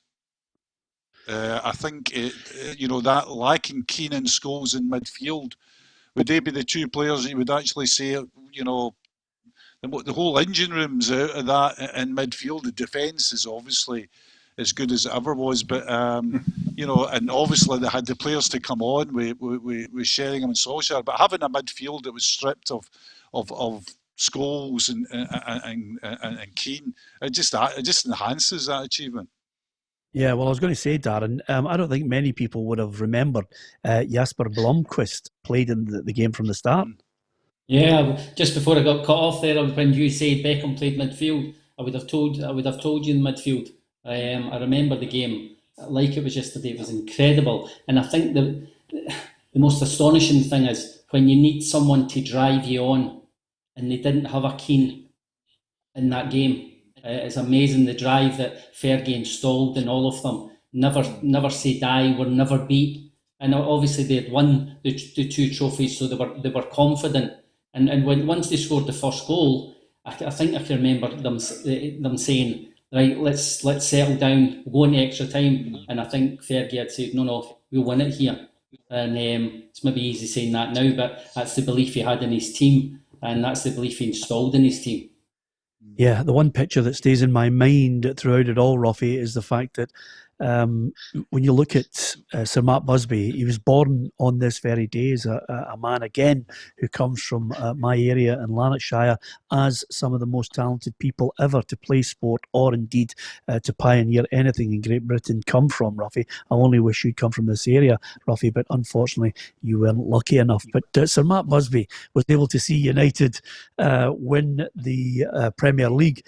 I think that lacking Keane and Scholes in midfield, would they be the two players you would actually say, the whole engine room's out of that in midfield. The defence is obviously as good as it ever was, but and obviously they had the players to come on with Sheringham and Solskjaer, but having a midfield that was stripped of Scholes and Keane, it just enhances that achievement. Yeah, well, I was going to say, Darren, I don't think many people would have remembered Jasper Blomqvist played in the game from the start. Yeah, just before I got cut off there, when you said Beckham played midfield, I would have told you in midfield. I remember the game like it was yesterday. It was incredible, and I think the most astonishing thing is when you need someone to drive you on, and they didn't have a Keane in that game. It's amazing the drive that Fergie installed in all of them. Never say die, were never beat, and obviously they had won the two trophies, so they were confident. And once they scored the first goal, I think I can remember them saying, right, let's settle down, we'll go into extra time. And I think Fergie had said, no, we'll win it here. And it's maybe easy saying that now, but that's the belief he had in his team, and that's the belief he installed in his team. Yeah, the one picture that stays in my mind throughout it all, Rafi, is the fact that when you look at Sir Matt Busby, he was born on this very day as a man, again, who comes from my area in Lanarkshire, as some of the most talented people ever to play sport or indeed to pioneer anything in Great Britain come from, Rafi. I only wish you'd come from this area, Rafi, but unfortunately you weren't lucky enough. But Sir Matt Busby was able to see United win the Premier League.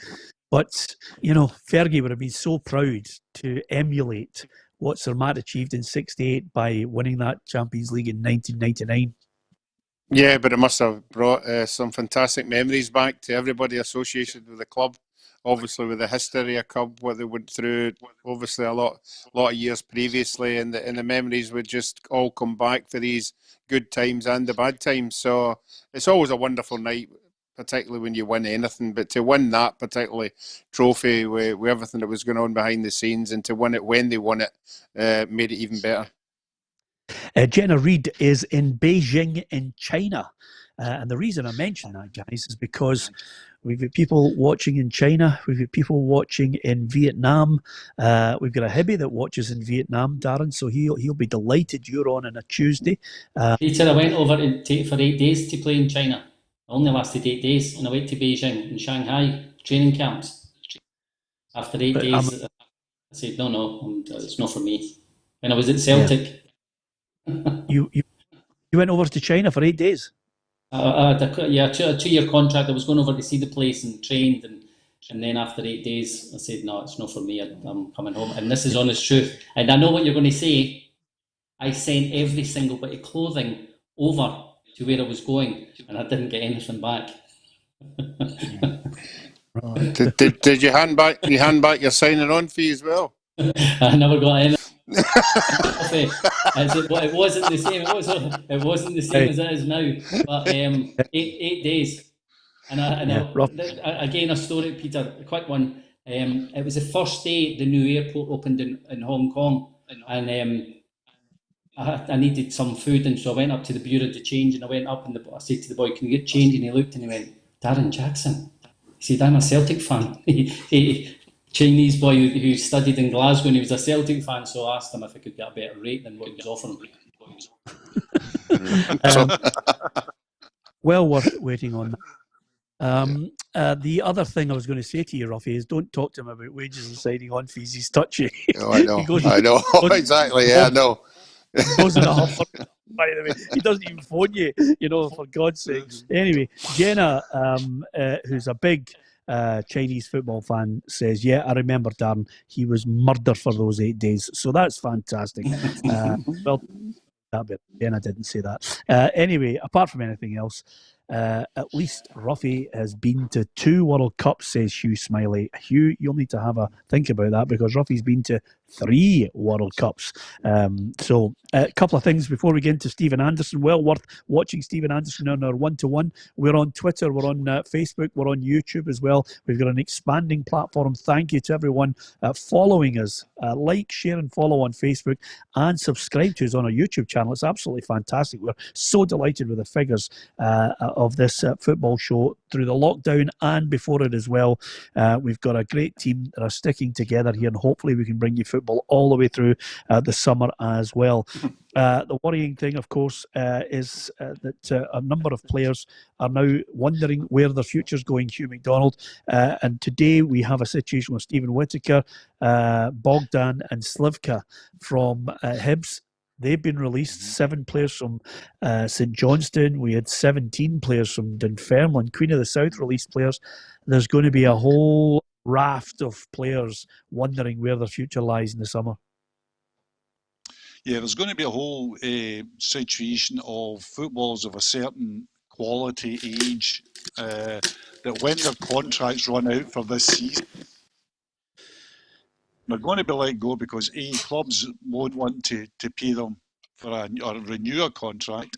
But, Fergie would have been so proud to emulate what Sir Matt achieved in '68 by winning that Champions League in 1999. Yeah, but it must have brought some fantastic memories back to everybody associated with the club. Obviously, with the history of club, what they went through, obviously a lot of years previously, and the memories would just all come back for these good times and the bad times. So it's always a wonderful night, particularly when you win anything, but to win that particularly trophy with everything that was going on behind the scenes, and to win it when they won it, made it even better. Jenna Reid is in Beijing in China. And the reason I mention that, guys, is because we've got people watching in China. We've got people watching in Vietnam. We've got a Hibby that watches in Vietnam, Darren, so he'll be delighted you're on a Tuesday. Peter, I went over for 8 days to play in China. It only lasted 8 days, and I went to Beijing and Shanghai training camps. After 8 days, I said, no, it's not for me. When I was at Celtic. You went over to China for 8 days? I had a 2-year contract. I was going over to see the place and trained, and then after 8 days, I said, no, it's not for me. I'm coming home. And this is honest truth. And I know what you're going to say. I sent every single bit of clothing over to where I was going, and I didn't get anything back. Did you hand back your signing on fee as well? I never got any. It wasn't the same. It wasn't the same as it is now. But 8 days, again a story, Peter, a quick one. It was the first day the new airport opened in Hong Kong, and I needed some food, and so I went up to the bureau to change, and I went up and I said to the boy, "Can you get change?" And he looked and he went, "Darren Jackson." He said, "I'm a Celtic fan." Chinese boy who studied in Glasgow, and he was a Celtic fan, so I asked him if I could get a better rate than what he was offering. Well worth waiting on that. The other thing I was going to say to you, Rafi, is don't talk to him about wages and signing on fees. He's touchy. Oh, I know. I know. Exactly. Yeah, I know. He goes in a huff, by the way. He doesn't even phone you, for God's sake. Anyway, Jenna, who's a big Chinese football fan, says, yeah, I remember Darren. He was murdered for those 8 days. So that's fantastic. Well, that bit. Jenna didn't say that. Anyway, apart from anything else, at least Roughie has been to 2 World Cups, says Hugh Smiley. Hugh, you'll need to have a think about that, because Roughie's been to 3 World Cups. So a couple of things before we get into Stephen Anderson. Well worth watching Stephen Anderson on our 1-to-1. We're on Twitter, we're on Facebook, we're on YouTube as well. We've got an expanding platform. Thank you to everyone following us. Like, share and follow on Facebook and subscribe to us on our YouTube channel. It's absolutely fantastic. We're so delighted with the figures of this football show through the lockdown and before it as well. We've got a great team that are sticking together here, and hopefully we can bring you football all the way through the summer as well. The worrying thing, of course, is that a number of players are now wondering where their future's going, Hugh McDonald. And today we have a situation with Stephen Whittaker, Bogdan and Slivka from Hibs. They've been released. 7 players from St Johnstone. We had 17 players from Dunfermline. Queen of the South released players. There's going to be a whole raft of players wondering where their future lies in the summer. Yeah, there's going to be a whole situation of footballers of a certain quality, age, that when their contracts run out for this season, they're going to be let go because clubs won't want to pay them for or renew a contract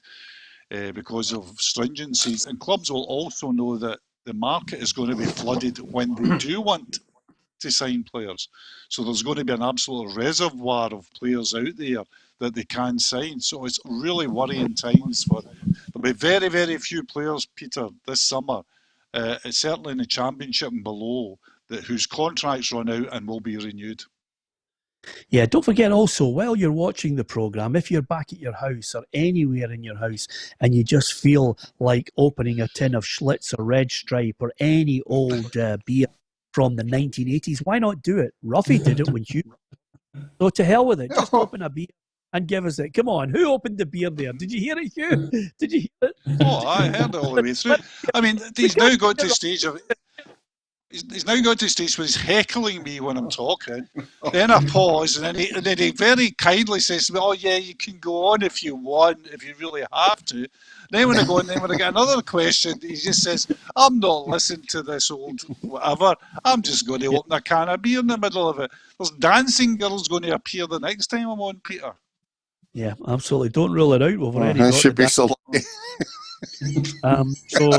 because of stringencies, and clubs will also know that the market is going to be flooded when they do want to sign players. So there's going to be an absolute reservoir of players out there that they can sign. So it's really worrying times there'll be very, very few players, Peter, this summer, certainly in the Championship and below, whose contracts run out and will be renewed. Yeah, don't forget also, while you're watching the programme, if you're back at your house or anywhere in your house and you just feel like opening a tin of Schlitz or Red Stripe or any old beer from the 1980s, why not do it? Roughie did it when Hugh. So to hell with it. Just open a beer and give us it. Come on, who opened the beer there? Did you hear it, Hugh? Did you hear it? Oh, I heard it all the way through. I mean, he's now got to the stage of... He's now got to the stage where he's heckling me when I'm talking. Then I pause, and then he very kindly says to me, "Oh yeah, you can go on if you want, if you really have to." Then when I go on, then when I get another question, he just says, "I'm not listening to this old whatever. I'm just going to open a can of beer in the middle of it." There's dancing girls going to appear the next time I'm on, Peter. Yeah, absolutely. Don't rule it out. We've already got should be so lucky. So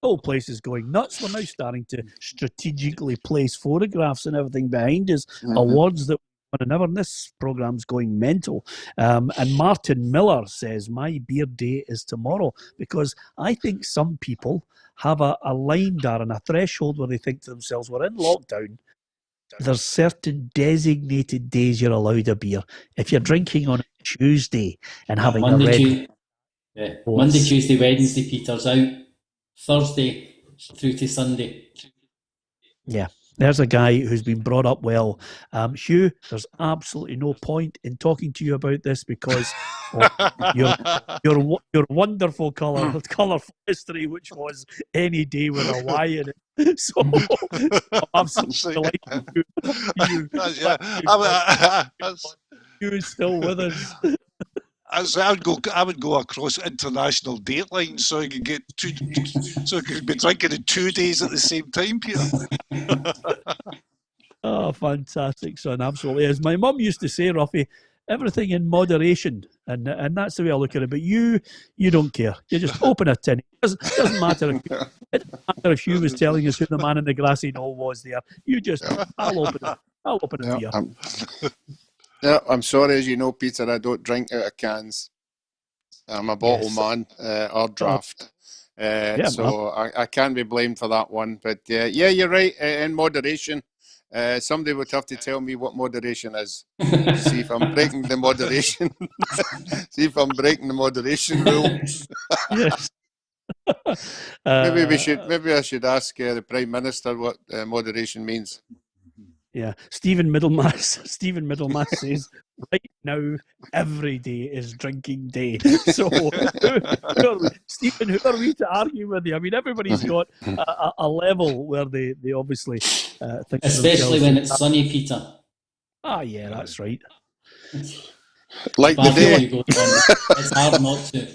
the whole place is going nuts. We're now starting to strategically place photographs and everything behind us, awards that we want to never. And this programme's going mental. And Martin Miller says, "My beer day is tomorrow," because I think some people have a line, Darren, a threshold where they think to themselves, we're in lockdown. There's certain designated days you're allowed a beer. If you're drinking on a Tuesday and having Monday, Tuesday, Wednesday, Peter's out. Thursday through to Sunday. Yeah, there's a guy who's been brought up well. Hugh, there's absolutely no point in talking to you about this because your wonderful colourful history, which was any day with a Y in it. So I'm absolutely you still with us. I would go across international date lines so I could get so I could be drinking in 2 days at the same time, Peter. Oh, fantastic, son! Absolutely, as my mum used to say, Rafi, everything in moderation, and that's the way I look at it. But you don't care. You just open a tin. It doesn't matter if Hugh was telling us who the man in the grassy knoll was there. You just, I'll open a beer. Yeah, I'm sorry, as you know, Peter, I don't drink out of cans. I'm a bottle man or draft. So I can't be blamed for that one. But yeah, you're right, in moderation. Somebody would have to tell me what moderation is. See if I'm breaking the moderation. See if I'm breaking the moderation rules. Yes. Maybe I should ask the Prime Minister what moderation means. Yeah, Stephen Middlemass says right now every day is drinking day. So, Stephen, who are we to argue with you? I mean, everybody's got a level where they obviously think, especially when it's sunny, Peter. Ah, yeah, that's right. Like the day. It's hard not to.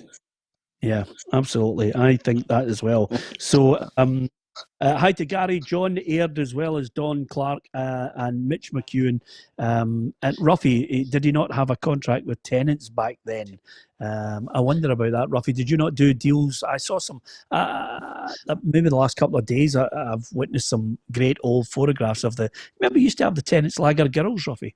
Yeah, absolutely. I think that as well. So, Hi to Gary, John Aird, as well as Don Clark and Mitch McEwen. And Roughie, did he not have a contract with tenants back then? I wonder about that, Roughie. Did you not do deals? I saw some, maybe the last couple of days, I've witnessed some great old photographs of the. Remember, you used to have the tenants lager girls, Roughie?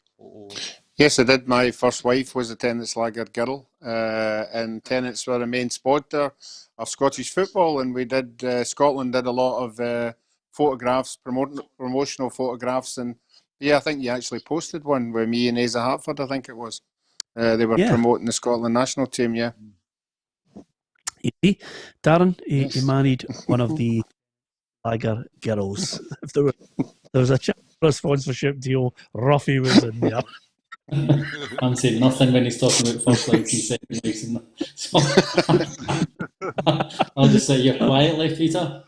Yes, I did. My first wife was a tenants lager girl, and tenants were the main sponsor of Scottish football, and we did. Scotland did a lot of photographs, promotional photographs, and yeah, I think you actually posted one with me and Asa Hartford. I think it was. They were promoting the Scotland national team. Yeah. You see, Darin, he married one of the lager girls. If there was a chance for a sponsorship deal, Roughie was in there. I'm saying nothing when he's talking about first legs and second legs. So, I'll just sit here quietly, Peter.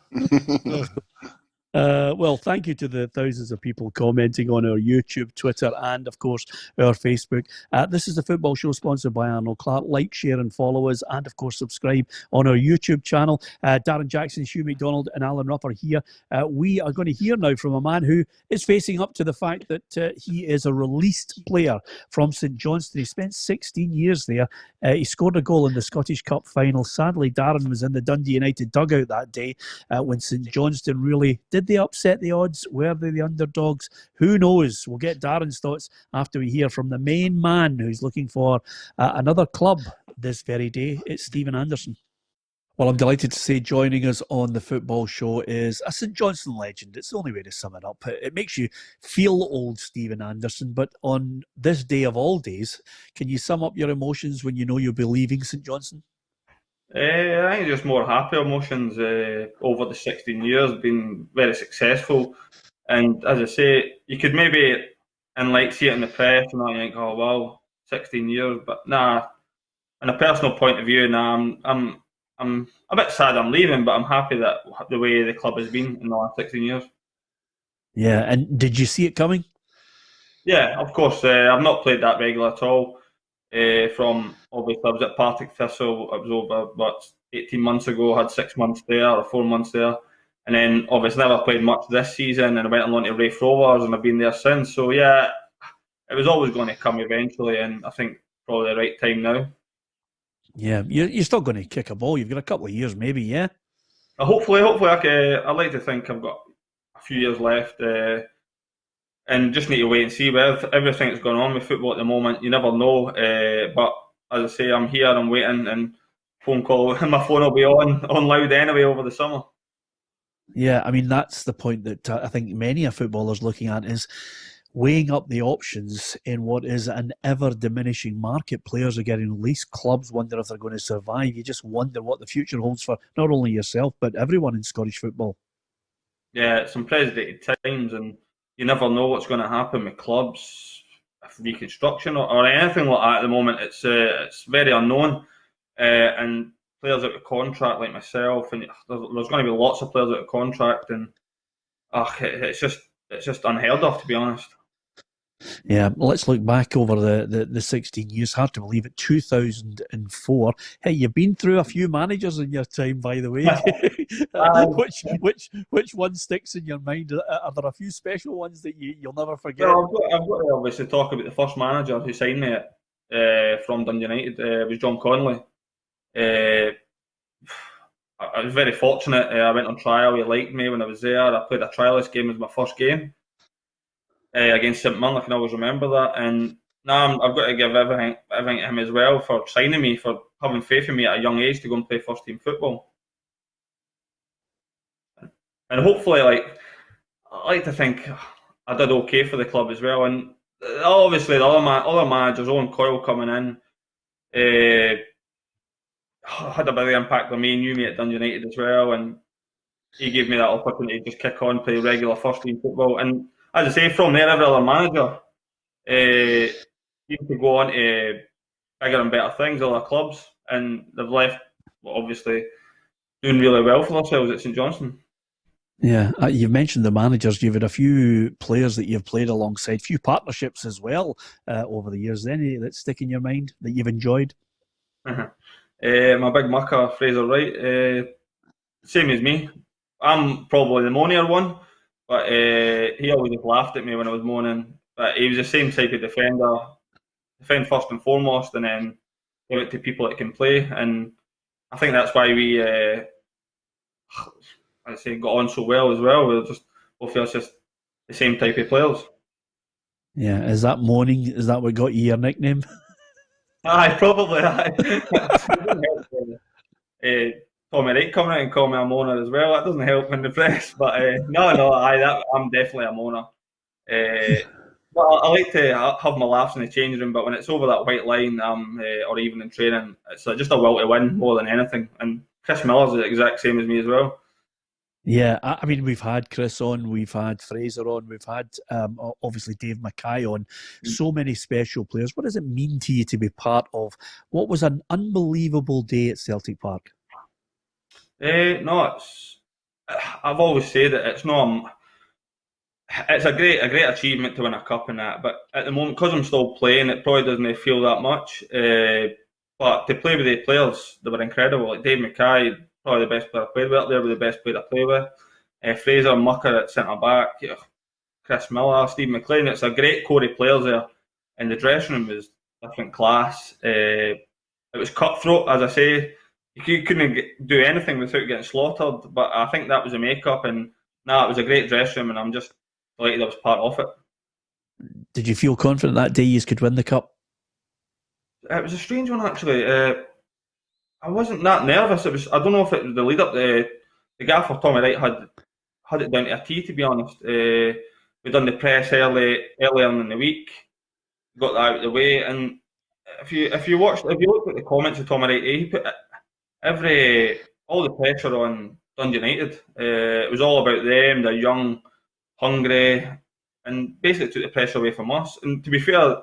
Well, thank you to the thousands of people commenting on our YouTube, Twitter, and of course our Facebook. This is the Football Show sponsored by Arnold Clark. Like, share, and follow us, and of course subscribe on our YouTube channel. Darren Jackson, Hugh McDonald, and Alan Ruff are here. We are going to hear now from a man who is facing up to the fact that he is a released player from St Johnstone. He spent 16 years there. He scored a goal in the Scottish Cup final. Sadly, Darren was in the Dundee United dugout that day when St Johnstone really did they upset the odds? Were they the underdogs? Who knows? We'll get Darren's thoughts after we hear from the main man who's looking for another club this very day. It's Stephen Anderson. Well, I'm delighted to say joining us on the Football Show is a St Johnstone legend. It's the only way to sum it up. It makes you feel old, Stephen Anderson, but on this day of all days, can you sum up your emotions when you know you'll be leaving St Johnstone? I think just more happy emotions over the 16 years, been very successful. And as I say, you could maybe see it in the press and you think, oh well, 16 years, but nah. In a personal point of view, nah, I'm a bit sad I'm leaving, but I'm happy that the way the club has been in the last 16 years. Yeah, and did you see it coming? Yeah, of course. I've not played that regular at all. From obviously I was at Partick Thistle. I was over 18 months ago. Had 6 months there or 4 months there, and then obviously never played much this season. And I went along to Rafe Rovers, and I've been there since. So yeah, it was always going to come eventually, and I think probably the right time now. Yeah, you're still going to kick a ball. You've got a couple of years, maybe. Yeah. Hopefully, I'd like to think I've got a few years left. And just need to wait and see. With everything that's going on with football at the moment, you never know. But as I say, I'm here, I'm waiting, and my phone will be on loud anyway over the summer. Yeah, I mean, that's the point that I think many a footballer's looking at is weighing up the options in what is an ever-diminishing market. Players are getting released. Clubs wonder if they're going to survive. You just wonder what the future holds for not only yourself, but everyone in Scottish football. Yeah, it's unprecedented times, and you never know what's going to happen with clubs, reconstruction or anything like that at the moment. It's very unknown, and players out of contract like myself, and there's going to be lots of players out of contract, and it's just unheard of, to be honest. Yeah, let's look back over the 16 years. Hard to believe it. 2004. Hey, you've been through a few managers in your time, by the way. Which one sticks in your mind? Are there a few special ones that you'll never forget? Well, I've got to obviously talk about the first manager who signed me from Dundee United. It was John Conley. I was very fortunate. I went on trial. He liked me when I was there. I played a trialist game as my first game. Against St Mirren, I can always remember that. And now I've got to give everything to him as well for signing me, for having faith in me at a young age to go and play first team football. And hopefully, I like to think I did okay for the club as well. And obviously, the other managers, Owen Coyle coming in, had a big impact on me. Knew me at Dundee United as well, and he gave me that opportunity to just kick on, play regular first team football. And as I say, from there, every other manager seemed to go on to bigger and better things, other clubs, and they've left, obviously, doing really well for themselves at St Johnstone. Yeah, you've mentioned the managers. You've had a few players that you've played alongside, few partnerships as well over the years. Any that stick in your mind that you've enjoyed? My big mucker, Fraser Wright, same as me. I'm probably the moanier one, but he always just laughed at me when I was moaning. But he was the same type of defender, defend first and foremost, and then give it to people that can play. And I think that's why we, got on so well as well. We're just both of us just the same type of players. Yeah, is that moaning? Is that what got you your nickname? Aye, probably. Tommy Wright coming out and calling me a moaner as well. That doesn't help in the press. But I'm definitely a moaner. But I like to have my laughs in the changing room. But when it's over that white line, or even in training, it's just a will to win more than anything. And Chris Miller's the exact same as me as well. Yeah, I mean, we've had Chris on, we've had Fraser on, we've had obviously Dave Mackay on. So many special players. What does it mean to you to be part of what was an unbelievable day at Celtic Park? No, I've always said that it's not. It's a great achievement to win a cup and that, but at the moment, because I'm still playing, it probably doesn't feel that much. But to play with the players, they were incredible. Like Dave Mackay, probably the best player I played with up there, were the best player I play with. Fraser Mucker at centre back, Chris Miller, Steve McLean. It's a great core of players there, and the dressing room was different class. It was cutthroat, as I say. You couldn't do anything without getting slaughtered. But I think that was the makeup, and it was a great dressing room, and I'm just delighted I was part of it. Did you feel confident that day you could win the cup? It was a strange one, actually. I wasn't that nervous. I don't know if it was the lead up. The gaffer Tommy Wright had it down to a T, to be honest. We'd done the press earlier in the week, got that out of the way, and if you looked at the comments of Tommy Wright, he put all the pressure on Dundee United. It was all about them. They're young, hungry, and basically took the pressure away from us. And to be fair,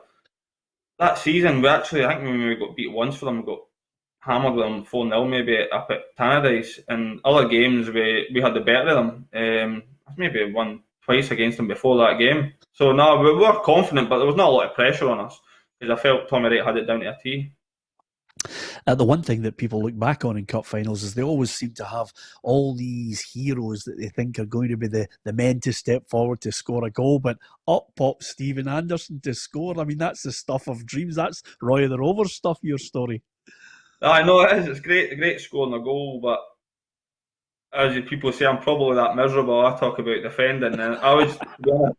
that season I think when we got beat once for them, we got hammered with them 4-0 maybe up at Tannadice, and other games we had the better of them. Maybe won twice against them before that game. So no, we were confident, but there was not a lot of pressure on us because I felt Tommy Wright had it down to a T. The one thing that people look back on in cup finals is they always seem to have all these heroes that they think are going to be the men to step forward to score a goal, but up pops Stephen Anderson to score. I mean, that's the stuff of dreams. That's Roy of the Rovers stuff, your story. I know it is. It's great scoring a goal, but as people say, I'm probably that miserable. I talk about defending, and I was, well,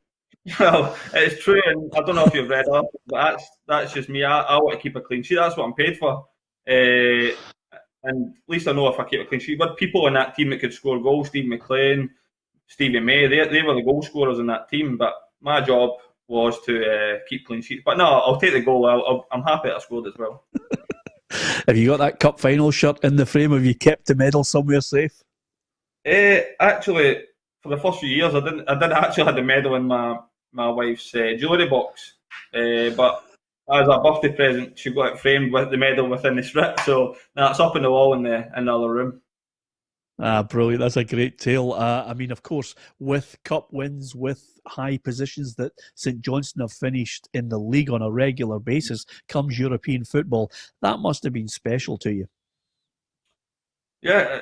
it's true, and I don't know if you've read up, but that's just me. I want to keep a clean sheet. That's what I'm paid for. And at least I know if I keep a clean sheet. But people in that team that could score goals, Steve McLean, Stevie May, they were the goal scorers in that team. But my job was to keep clean sheets. But no, I'll take the goal. I'm happy that I scored as well. Have you got that cup final shirt in the frame? Have you kept the medal somewhere safe? Actually, for the first few years, I didn't actually have the medal in my wife's jewellery box. But as a birthday present, she got it framed with the medal within the strip. So it's up on the wall in the other room. Brilliant. That's a great tale. I mean, of course, with cup wins, with high positions that St Johnstone have finished in the league on a regular basis, comes European football. That must have been special to you. Yeah,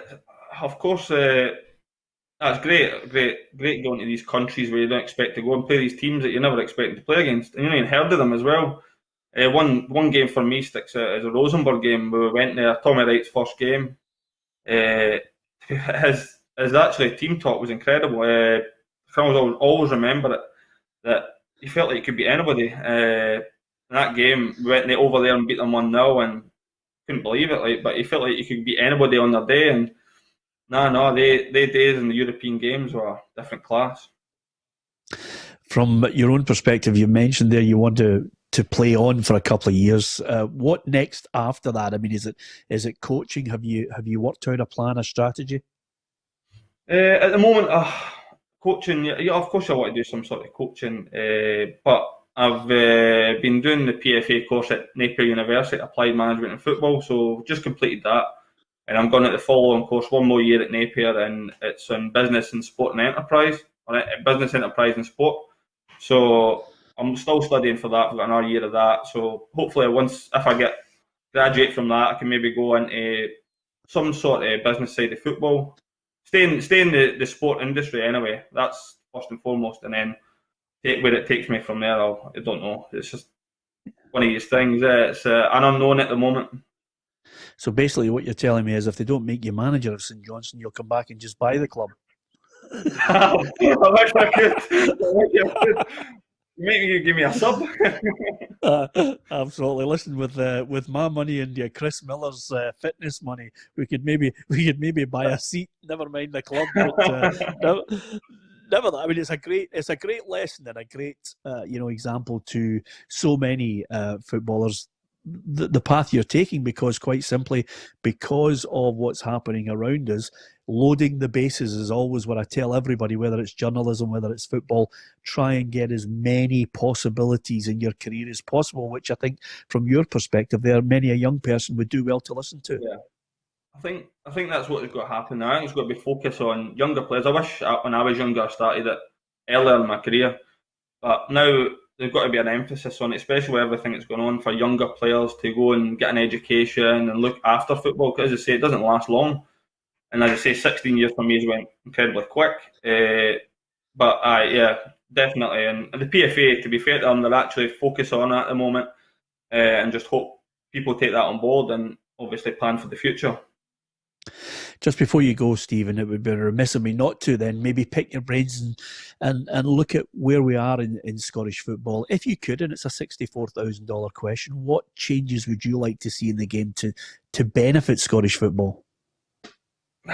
of course. That's great going to these countries where you don't expect to go and play these teams that you never expected to play against. And you ain't heard of them as well. One game for me sticks out as a Rosenborg game where we went there, Tommy Wright's first game. His actually team talk was incredible. I always remember it, that he felt like he could beat anybody. In that game, we went over there and beat them 1-0 and couldn't believe it. But he felt like he could beat anybody on their day. And they days in the European games were different class. From your own perspective, you mentioned there you want to play on for a couple of years. What next after that? I mean, is it coaching? Have you worked out a plan, a strategy? At the moment, coaching. Yeah, of course I want to do some sort of coaching, but I've been doing the PFA course at Napier University, Applied Management in Football. So just completed that, and I'm going at the following course, one more year at Napier, and it's on business and sport and enterprise, or business, enterprise and sport. So I'm still studying for that. I've got another year of that. So hopefully if I graduate from that, I can maybe go into some sort of business side of football. stay in the sport industry anyway. That's first and foremost, and then take where it takes me from there. I don't know. It's just one of these things. It's an unknown at the moment. So basically, what you're telling me is, if they don't make you manager of St Johnstone, you'll come back and just buy the club. I wish I could. Maybe you give me a sub. Absolutely. Listen, with my money and Chris Miller's fitness money, we could maybe buy a seat. Never mind the club. But, never that. I mean, it's a great lesson and a great example to so many footballers. The path you're taking, because quite simply, because of what's happening around us, loading the bases is always what I tell everybody, whether it's journalism, whether it's football. Try and get as many possibilities in your career as possible, which I think from your perspective there, many a young person would do well to listen to. Yeah. I think that's what has got to happen now. I think it's got to be focused on younger players. I wish when I was younger I started it earlier in my career, but now there's got to be an emphasis on it, especially with everything that's going on, for younger players to go and get an education and look after football. Because as I say, it doesn't last long, and as I say, 16 years for me has went incredibly quick. But yeah, definitely. And the PFA, to be fair to them, they're actually focused on that at the moment, and just hope people take that on board and obviously plan for the future. Just before you go, Stephen, it would be remiss of me not to then maybe pick your brains and look at where we are in Scottish football. If you could, and it's a $64,000 question, what changes would you like to see in the game to benefit Scottish football?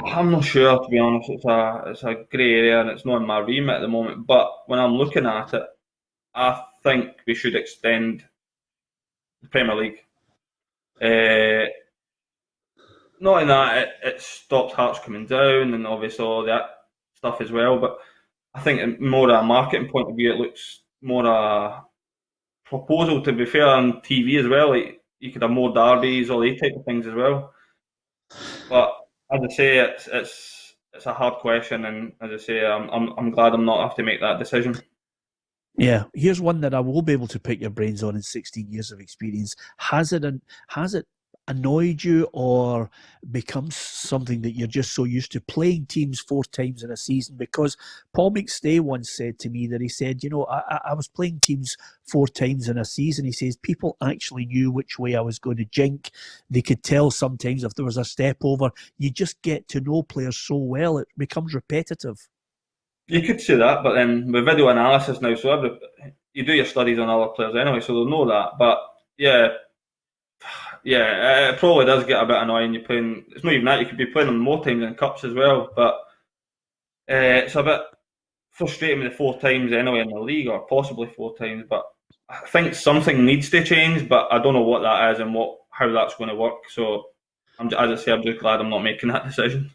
I'm not sure, to be honest. It's a grey area and it's not in my remit at the moment. But when I'm looking at it, I think we should extend the Premier League. Not in that it stops Hearts coming down and obviously all that stuff as well, but I think more a marketing point of view, it looks more a proposal, to be fair, on TV as well. Like, you could have more derbies, all these type of things as well. But as I say, it's a hard question, and as I say, I'm glad I'm not have to make that decision. Yeah, here's one that I will be able to pick your brains on in 16 years of experience. Has it annoyed you or become something that you're just so used to playing teams 4 times in a season? Because Paul McStay once said to me that he said, I was playing teams 4 times in a season. He says people actually knew which way I was going to jink. They could tell sometimes if there was a step over. You just get to know players so well, it becomes repetitive. You could say that, but then with video analysis now, so you do your studies on other players anyway, so they'll know that. But yeah, it probably does get a bit annoying. You're playing, it's not even that, you could be playing them more times in cups as well, but it's a bit frustrating with the 4 times anyway in the league, or possibly 4 times, but I think something needs to change, but I don't know what that is and how that's going to work. So as I say, I'm just glad I'm not making that decision.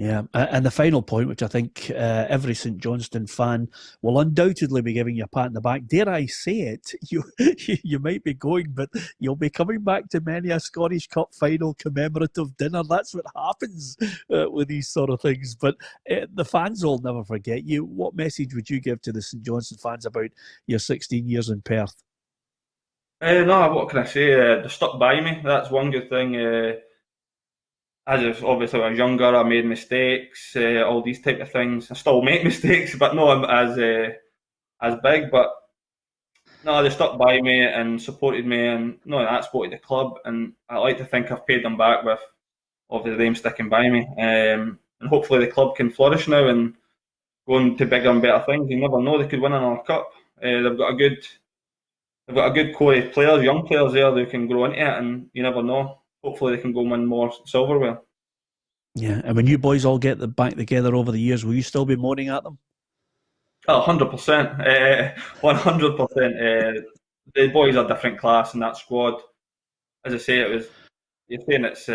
Yeah, and the final point, which I think every St Johnstone fan will undoubtedly be giving you a pat on the back. Dare I say it, you might be going, but you'll be coming back to many a Scottish Cup final commemorative dinner. That's what happens with these sort of things. But the fans will never forget you. What message would you give to the St Johnstone fans about your 16 years in Perth? No, what can I say? They stuck by me. That's one good thing. As obviously I was younger, I made mistakes, all these type of things. I still make mistakes, but not as big. But no, they stuck by me and supported me, and that supported the club. And I like to think I've paid them back with obviously them sticking by me. And hopefully the club can flourish now and go on to bigger and better things. You never know; they could win another cup. They've got a good core of players, young players there who can grow into it, and you never know. Hopefully they can go win more silverware. Yeah, and when you boys all get back together over the years, will you still be moaning at them? 100%. 100%. The boys are different class in that squad. As I say, you're saying it's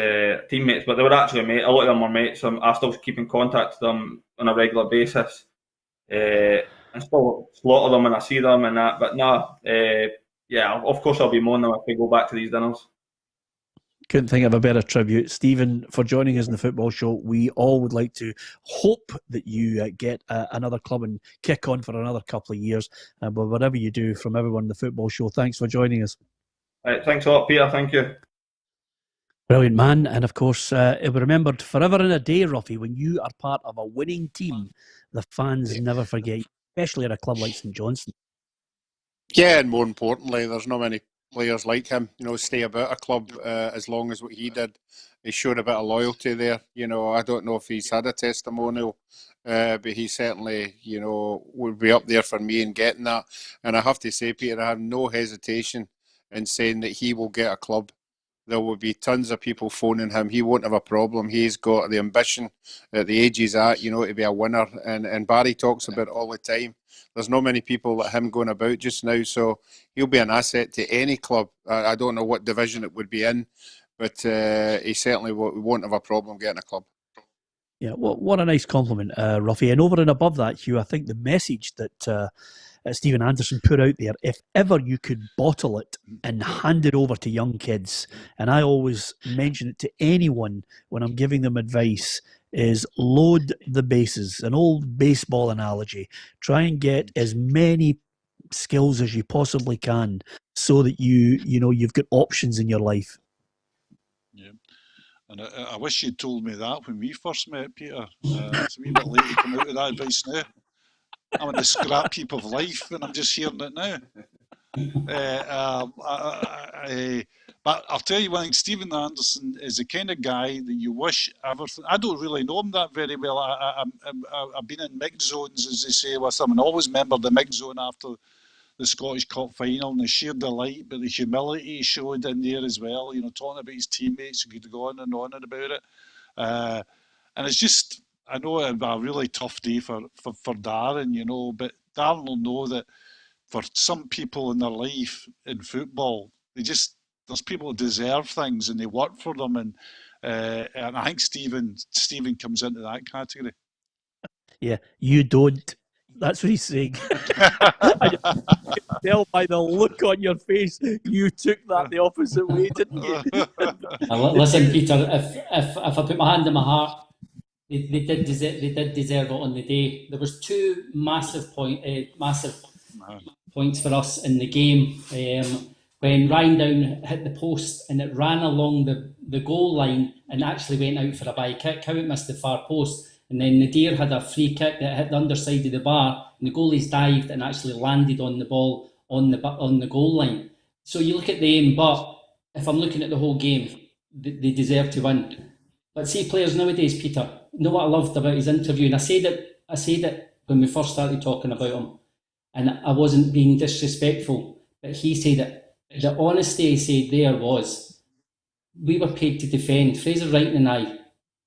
teammates, but they were actually mates. A lot of them were mates. I still keep in contact with them on a regular basis. And still slaughter them when I see them and that. But no, yeah, of course I'll be moaning if we go back to these dinners. Couldn't think of a better tribute. Stephen, for joining us in the Football Show. We all would like to hope that you get another club and kick on for another couple of years. But whatever you do, from everyone in the Football Show, thanks for joining us. Right, thanks a lot, Peter. Thank you. Brilliant, man. And of course, it'll be remembered forever and a day, Roughie, when you are part of a winning team. The fans never forget you, especially at a club like St Johnstone. Yeah, and more importantly, there's not many players like him, stay about a club as long as what he did. He showed a bit of loyalty there. I don't know if he's had a testimonial, but he certainly, would be up there for me in getting that. And I have to say, Peter, I have no hesitation in saying that he will get a club. There will be tons of people phoning him. He won't have a problem. He's got the ambition at the age he's at, to be a winner. And Barry talks about it all the time. There's not many people like him going about just now, so he'll be an asset to any club. I don't know what division it would be in, but he certainly won't have a problem getting a club. Yeah, well, what a nice compliment, Roughie. And over and above that, Hugh, I think the message that Stephen Anderson put out there, if ever you could bottle it and hand it over to young kids, and I always mention it to anyone when I'm giving them advice, is load the bases, an old baseball analogy. Try and get as many skills as you possibly can so that you've got options in your life. Yeah. And I wish you'd told me that when we first met, Peter. It's a wee bit late to come out with that advice now. I'm in the scrap heap of life and I'm just hearing it now. But I'll tell you one thing, Stephen Anderson is the kind of guy that you wish everything. I don't really know him that very well. I've been in mixed zones, as they say, with him, and always remember the mixed zone after the Scottish Cup final and the sheer delight, but the humility he showed in there as well, talking about his teammates, who could go on and about it. And it's just, I know it'll be a really tough day for Darin, but Darin will know that for some people in their life in football, there's people who deserve things and they work for them, and I think Stephen comes into that category. Yeah, you don't. That's what he's saying. I can tell by the look on your face, you took that the opposite way, didn't you? Listen, Peter, if I put my hand in my heart, they did deserve it on the day. There was two massive points for us in the game. When Ryan Down hit the post and it ran along the goal line and actually went out for a by kick, how it missed the far post. And then Nadir had a free kick that hit the underside of the bar, and the goalies dived and actually landed on the ball on the goal line. So you look at the aim, but if I'm looking at the whole game, they deserve to win. But see, players nowadays, Peter, you know what I loved about his interview, and I said it when we first started talking about him, and I wasn't being disrespectful, but he said it. The honesty he said there was, we were paid to defend. Fraser Wright and I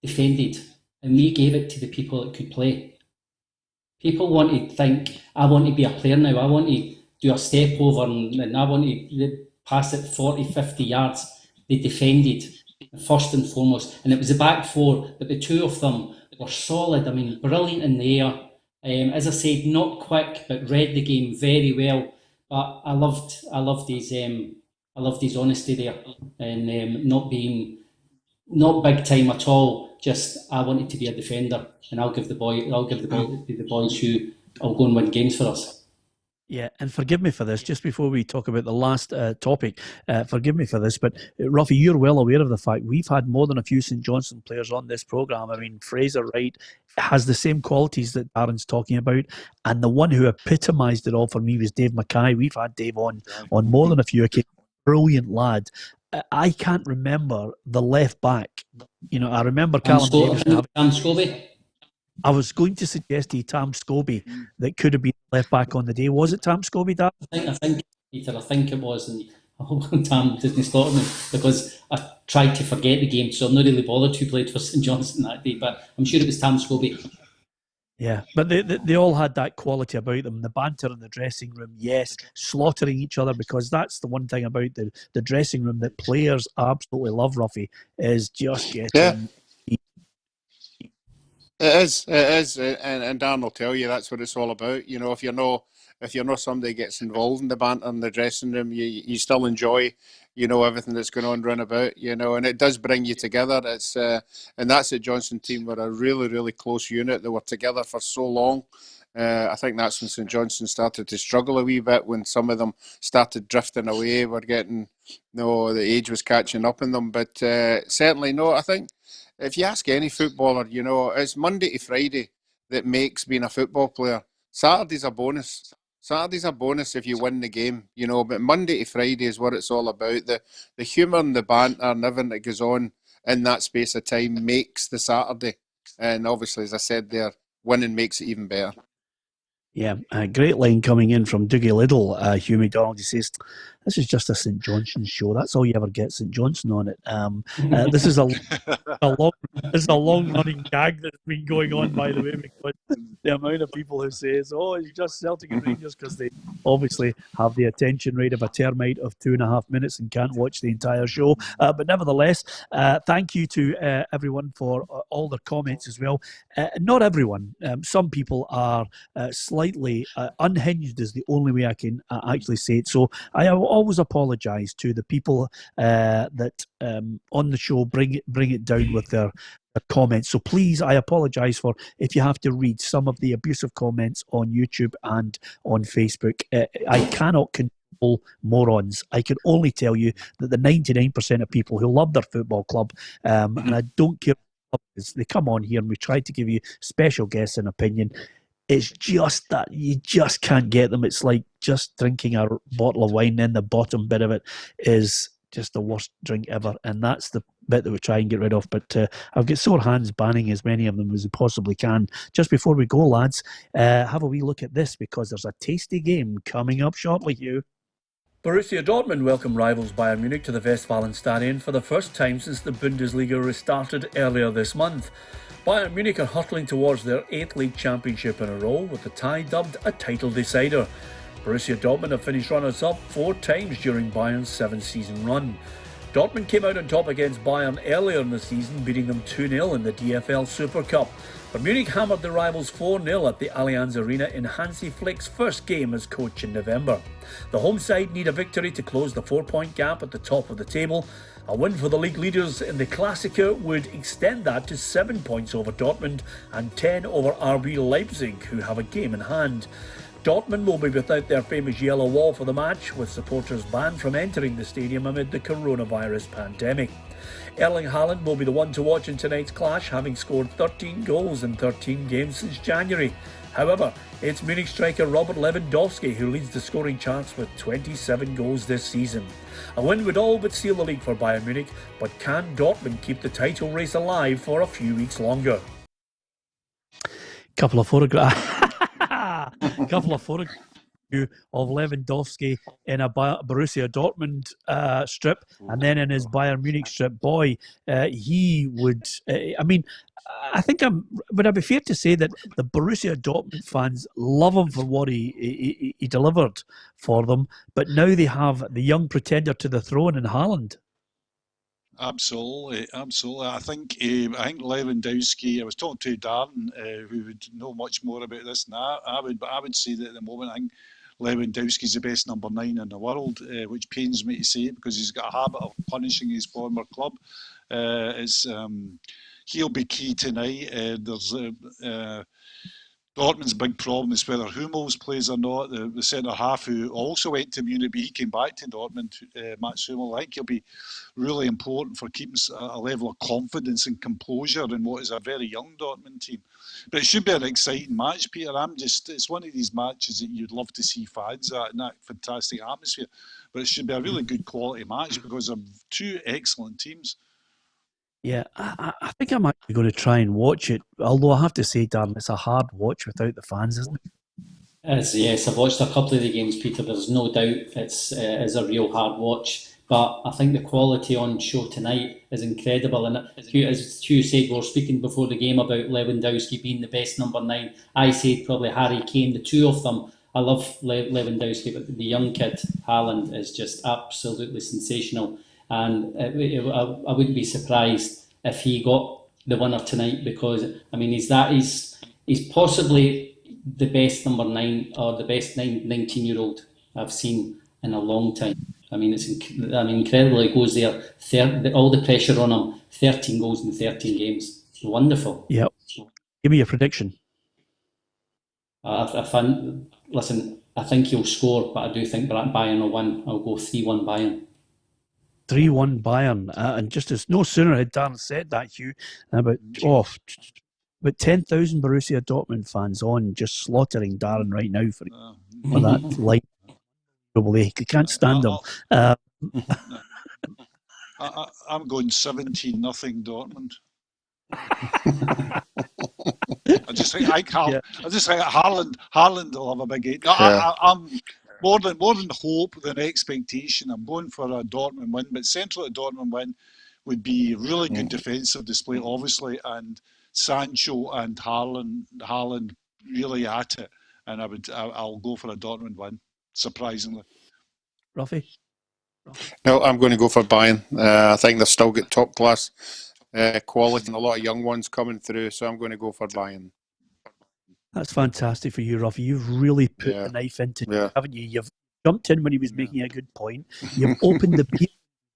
defended, and we gave it to the people that could play. People want to think, I want to be a player now, I want to do a step over and I want to pass it 40, 50 yards. They defended, first and foremost, and it was the back four, but the two of them were solid. I mean, brilliant in the air. As I said, not quick, but read the game very well. But I loved his honesty there, and not big time at all. Just I wanted to be a defender, and I'll give the ball to the boys who will go and win games for us. Yeah, and forgive me for this, just before we talk about the last topic, forgive me for this, but Rafi, you're well aware of the fact we've had more than a few St Johnstone players on this programme. I mean, Fraser Wright has the same qualities that Darren's talking about, and the one who epitomised it all for me was Dave Mackay. We've had Dave on more than a few occasions. Brilliant lad. I can't remember the left back. I remember Callum Davis. Tam Scobie. I was going to suggest to Tam Scobie that could have been left back on the day. Was it Tam Scobie, Dad? I think, Peter, it was, and I hope Tam didn't slaughter me because I tried to forget the game, so I'm not really bothered who played for St Johnstone that day, but I'm sure it was Tam Scobie. Yeah, but they all had that quality about them. The banter in the dressing room, yes, slaughtering each other, because that's the one thing about the dressing room that players absolutely love, Roughie, is just getting... Yeah. It is, and Dan will tell you that's what it's all about. If you're not somebody who gets involved in the banter in the dressing room, you still enjoy, everything that's going on round about, and it does bring you together. It's and that's the Johnstone team were a really, really close unit. They were together for so long, I think that's when St Johnstone started to struggle a wee bit, when some of them started drifting away. We're getting, the age was catching up in them. But certainly, no, I think if you ask any footballer, it's Monday to Friday that makes being a football player. Saturday's a bonus. Saturday's a bonus if you win the game, but Monday to Friday is what it's all about. The humour and the banter and everything that goes on in that space of time makes the Saturday. And obviously, as I said there, winning makes it even better. Yeah, a great line coming in from Dougie Liddle. Hugh McDonald, he says, "This is just a St Johnstone show. That's all you ever get, St Johnstone on it." This is a long running gag that's been going on, by the way, because the amount of people who says, "Oh, it's just Celtic and Rangers," because they obviously have the attention rate of a termite of 2.5 minutes and can't watch the entire show. But nevertheless, thank you to everyone for all their comments as well. Not everyone. Some people are slightly unhinged is the only way I can actually say it. So I always apologise to the people that on the show bring it down with their comments. So please, I apologise for if you have to read some of the abusive comments on YouTube and on Facebook. I cannot control morons. I can only tell you that the 99% of people who love their football club, and I don't care, they come on here and we try to give you special guests and opinion. It's just that you just can't get them. It's like just drinking a bottle of wine, and the bottom bit of it is just the worst drink ever. And that's the bit that we try and get rid of. But I've got sore hands banning as many of them as we possibly can. Just before we go, lads, have a wee look at this, because there's a tasty game coming up shortly, Hugh. Borussia Dortmund welcome rivals Bayern Munich to the Westfalenstadion for the first time since the Bundesliga restarted earlier this month. Bayern Munich are hurtling towards their 8th league championship in a row, with the tie dubbed a title decider. Borussia Dortmund have finished runners-up 4 times during Bayern's 7-season run. Dortmund came out on top against Bayern earlier in the season, beating them 2-0 in the DFL Super Cup. But Munich hammered the rivals 4-0 at the Allianz Arena in Hansi Flick's first game as coach in November. The home side need a victory to close the 4-point gap at the top of the table. A win for the league leaders in the Klassiker would extend that to 7 points over Dortmund and 10 over RB Leipzig, who have a game in hand. Dortmund will be without their famous yellow wall for the match, with supporters banned from entering the stadium amid the coronavirus pandemic. Erling Haaland will be the one to watch in tonight's clash, having scored 13 goals in 13 games since January. However, it's Munich striker Robert Lewandowski who leads the scoring charts with 27 goals this season. A win would all but seal the league for Bayern Munich, but can Dortmund keep the title race alive for a few weeks longer? Couple of photographs of Lewandowski in a Borussia Dortmund strip, and then in his Bayern Munich strip. Boy, he would. I think would I be fair to say that the Borussia Dortmund fans love him for what he delivered for them, but now they have the young pretender to the throne in Haaland. Absolutely. I think Lewandowski. I was talking to Darin, who would know much more about this than I would, but I would say that at the moment, I think Lewandowski's the best number 9 in the world, which pains me to say it, because he's got a habit of punishing his former club. He'll be key tonight. There's Dortmund's big problem is whether Hummels plays or not, the centre-half who also went to Munich, but he came back to Dortmund, Mats Hummels. I think he'll be really important for keeping a level of confidence and composure in what is a very young Dortmund team. But it should be an exciting match, Peter. It's one of these matches that you'd love to see fans at in that fantastic atmosphere. But it should be a really good quality match because of 2 excellent teams. Yeah, I think I'm actually going to try and watch it. Although I have to say, Darren, it's a hard watch without the fans, isn't it? Yes, I've watched a couple of the games, Peter. There's no doubt it's a real hard watch. But I think the quality on show tonight is incredible. And as Hugh said, we were speaking before the game about Lewandowski being the best number 9. I said probably Harry Kane, the 2 of them. I love Lewandowski, but the young kid, Haaland, is just absolutely sensational. And I wouldn't be surprised if he got the winner tonight, because he's possibly the best number 9 or the best 19-year-old I've seen in a long time. It's incredible. He goes there, all the pressure on him. 13 goals in 13 games. Wonderful. Yep. Give me your prediction. Listen, I think he'll score, but I do think Bayern will win. I'll go 3-1 Bayern. 3-1 Bayern. And just as no sooner had Darren said that, Hugh, about 10,000 Borussia Dortmund fans on just slaughtering Darren right now for that light. Probably you can't stand them. I'm going 17-0 Dortmund. I just think Haaland will have a big game. No, I'm more than hope than expectation. I'm going for a Dortmund win, but central to Dortmund win would be really good defensive display, obviously, and Sancho and Haaland really at it, and I'll go for a Dortmund win, surprisingly. Roughie? No, I'm going to go for Bayern. I think they've still got top class quality and a lot of young ones coming through, so I'm going to go for Bayern. That's fantastic for you, Roughie. You've really put the knife into it, haven't you? You've jumped in when he was making a good point. You've opened the beer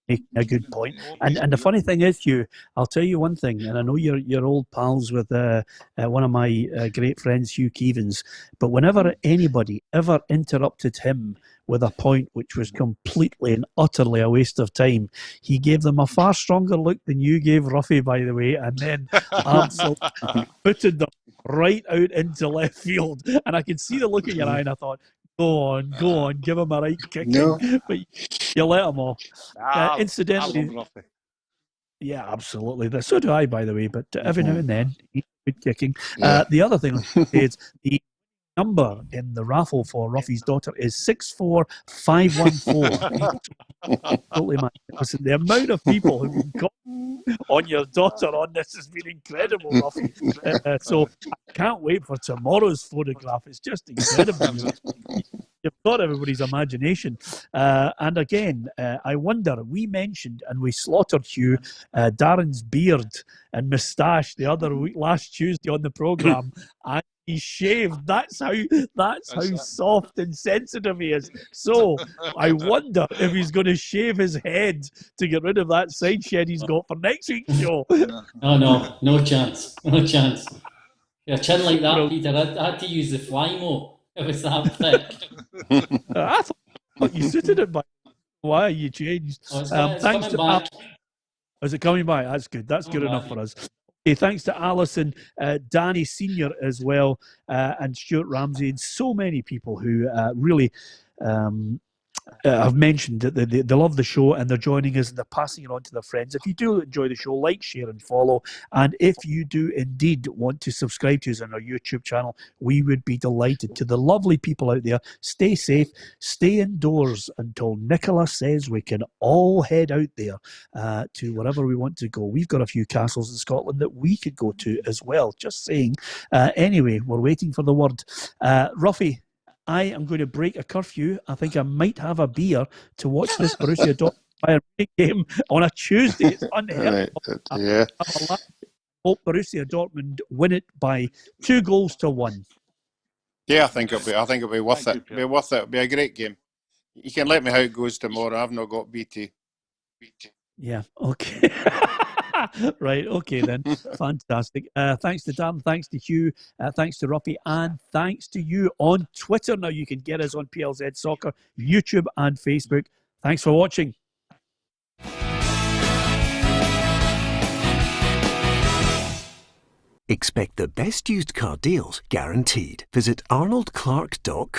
making a good point. And the funny thing is, Hugh, I'll tell you one thing, and I know you're old pals with one of my great friends, Hugh Keevans, but whenever anybody ever interrupted him with a point which was completely and utterly a waste of time, he gave them a far stronger look than you gave Roughie, by the way, and then absolutely putted them right out into left field. And I could see the look in your eye, and I thought, go on, give him a right kicking. No. But you let him off. Incidentally, yeah, absolutely. So do I, by the way, but every now and then, he's good kicking. The other thing is the number in the raffle for Ruffy's daughter is 64514. Totally mad. Listen, the amount of people who've got on your daughter on this has been incredible, Ruffy. So I can't wait for tomorrow's photograph. It's just incredible. You've got everybody's imagination. And again, I wonder, we mentioned and we slaughtered Hugh Darren's beard and moustache the other week, last Tuesday on the programme. And he shaved. That's how soft and sensitive he is. So I wonder if he's going to shave his head to get rid of that side shed he's got for next week's show. Oh, no chance. No chance. Your chin like that, Peter, I had to use the Flymo. It was that thick. I thought you suited it, but why you changed? It's coming back. Is it coming back? That's good. That's good enough for us. Okay, thanks to Alison, Danny Senior as well, and Stuart Ramsey, and so many people who really have mentioned that they love the show and they're joining us and they're passing it on to their friends. If you do enjoy the show, like, share and follow. And if you do indeed want to subscribe to us on our YouTube channel, we would be delighted. To the lovely people out there, stay safe, stay indoors until Nicola says we can all head out there to wherever we want to go. We've got a few castles in Scotland that we could go to as well. Just saying. Anyway, we're waiting for the word. Ruffy, I am going to break a curfew. I think I might have a beer to watch this Borussia Dortmund game on a Tuesday. It's unheard of. Yeah. Hope Borussia Dortmund win it by 2-1. Yeah, I think it'll be worth it. It'll be a great game. You can let me how it goes tomorrow. I've not got BT. Yeah. Okay. Right, okay then. Fantastic. Thanks to Dan, thanks to Hugh, thanks to Roughie, and thanks to you on Twitter. Now you can get us on PLZ Soccer, YouTube and Facebook. Thanks for watching. Expect the best used car deals guaranteed. Visit arnoldclark.com.